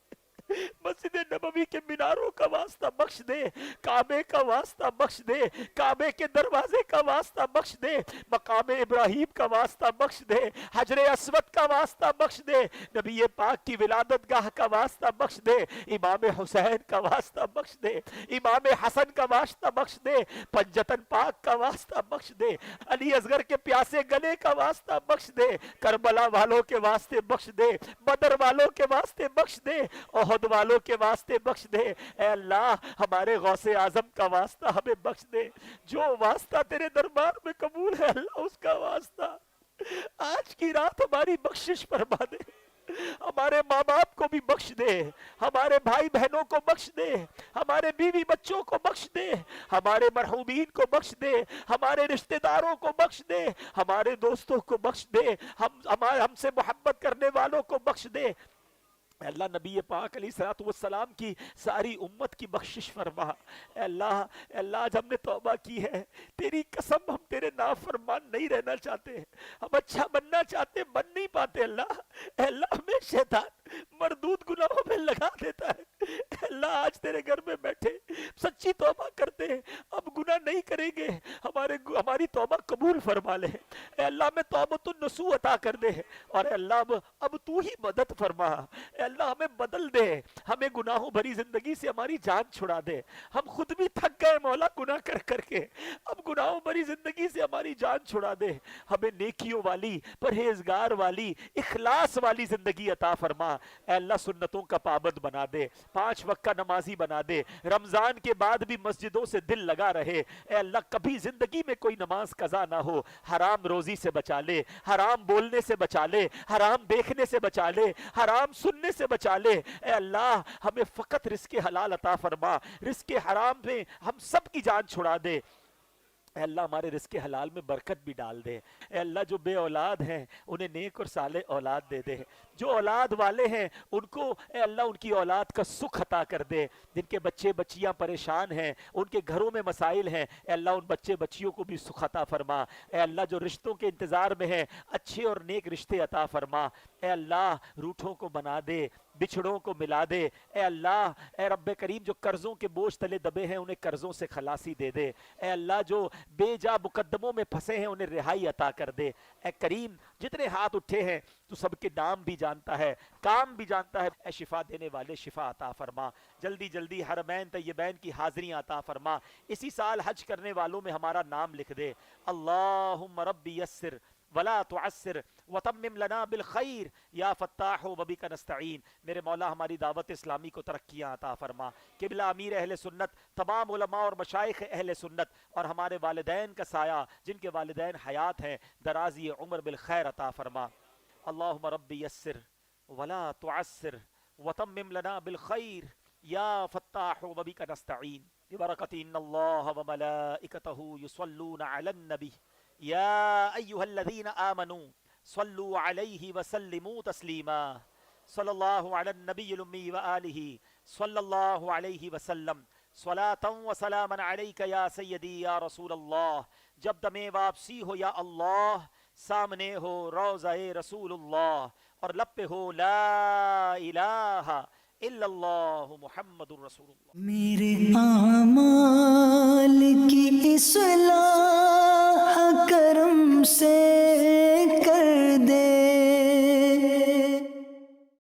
مسجد نبوی کے میناروں کا واسطہ بخش دے کعبے کا واسطہ بخش دے کعبے کے دروازے کا واسطہ بخش دے مقام ابراہیم کا واسطہ بخش دے حجر اسود کا واسطہ بخش دے نبی پاک کی ولادت گاہ کا واسطہ بخش دے امام حسین کا واسطہ بخش دے امام حسن کا واسطہ بخش دے پنجتن پاک کا واسطہ بخش دے علی اصغر کے پیاسے گلے کا واسطہ بخش دے کربلا والوں کے واسطے بخش دے بدر والوں کے واسطے بخش دے احد والوں کے واسطے بخش دے اے اللہ ہمارے غوث اعظم کا واسطہ ہمیں بخش دے جو واسطہ تیرے دربار میں قبول ہے اللہ اس کا واسطہ آج کی رات ہماری بخشش فرما دے ہمارے ماں باپ کو بھی بخش دے ہمارے بھائی بہنوں کو بخش دے ہمارے بیوی بچوں کو بخش دے ہمارے مرحومین کو بخش دے ہمارے رشتہ داروں کو بخش دے ہمارے دوستوں کو بخش دے ہم سے محبت کرنے والوں کو بخش دے اے اللہ نبی پاک علیہ الصلوۃ والسلام کی ساری امت کی بخشش فرما اے اللہ آج ہم نے توبہ کی ہے تیری قسم ہم تیرے نافرمان نہیں رہنا چاہتے ہم اچھا بننا چاہتے بن نہیں پاتے اے اللہ ہمیں شیطان مردود گناہوں میں لگا دیتا ہے اے اللہ آج تیرے گھر میں بیٹھے سچی توبہ کرتے ہیں اب گناہ نہیں کریں گے ہماری توبہ قبول فرما لے اے اللہ ہمیں توبۃ النصوح عطا کر دے اور اے اللہ اب تو ہی مدد فرما اے اللہ ہمیں بدل دے ہمیں گناہوں بھری زندگی سے ہماری جان چھڑا دے ہم خود بھی تھک گئے مولا گناہ کر کر کے اب گناہوں بھری زندگی سے ہماری جان چھڑا دے ہمیں نیکیوں والی پرہیزگار والی اخلاص والی زندگی عطا فرما اے اللہ سنتوں کا پابند بنا دے، 5 وقت کا نمازی بنا دے، رمضان کے بعد بھی مسجدوں سے دل لگا رہے، اے اللہ کبھی زندگی میں کوئی نماز قضا نہ ہو، حرام روزی سے بچا لے، حرام بولنے سے بچا لے، حرام دیکھنے سے بچا لے، حرام سننے سے بچا لے، اے اللہ ہمیں فقط رزق حلال عطا فرما، رزق حرام میں ہم سب کی جان چھڑا دے، اے اللہ ہمارے رزق حلال میں برکت بھی ڈال دے، اے اللہ جو بے اولاد ہیں انہیں نیک اور صالح اولاد دے دے، جو اولاد والے ہیں ان کو اے اللہ ان کی اولاد کا سکھ عطا کر دے، جن کے بچے بچیاں پریشان ہیں، ان کے گھروں میں مسائل ہیں، اے اللہ ان بچے بچیوں کو بھی سکھ عطا فرما، اے اللہ جو رشتوں کے انتظار میں ہیں اچھے اور نیک رشتے عطا فرما، اے اللہ روٹھوں کو بنا دے، بچھڑوں کو ملا دے، اے اللہ اے رب کریم جو قرضوں کے بوجھ تلے دبے ہیں انہیں قرضوں سے خلاصی دے دے، اے اللہ جو بے جا مقدموں میں پھنسے ہیں انہیں رہائی عطا کر دے، اے کریم جتنے ہاتھ اٹھے ہیں تو سب کے نام بھی جانتا ہے، کام بھی جانتا ہے، اے شفا دینے والے شفا عطا فرما، جلدی جلدی حرمین طیبین کی حاضریاں عطا فرما، اسی سال حج کرنے والوں میں ہمارا نام لکھ دے، اللہم ربی یسر ولا تعسر وتمم لنا بالخیر یا فتاح وبک نستعین، میرے مولا ہماری دعوت اسلامی کو ترقیاں عطا فرما، قبلہ امیر اہل سنت، تمام علماء اور مشائخ اہل سنت اور ہمارے والدین کا سایہ جن کے والدین حیات ہیں درازی عمر بالخیر عطا فرما، اللہم ربی یسر ولا تعسر وتمم لنا بالخیر یا فتاح وبک نستعین ببرکۃ ان اللہ وملائکتہ یصلون علی النبی یا ایہا الذین آمنوا صلوا علیہ وسلموا تسلیما، صلی اللہ علی النبی الامی وآلہ صلی اللہ علیہ وسلم، صلاۃ و سلاما علیک یا سیدی یا رسول اللہ، جب دم واپسی ہو یا اللہ، سامنے ہو روضہ رسول اللہ اور لب پہ ہو لا الہ الا اللہ محمد الرسول اللہ۔ میرے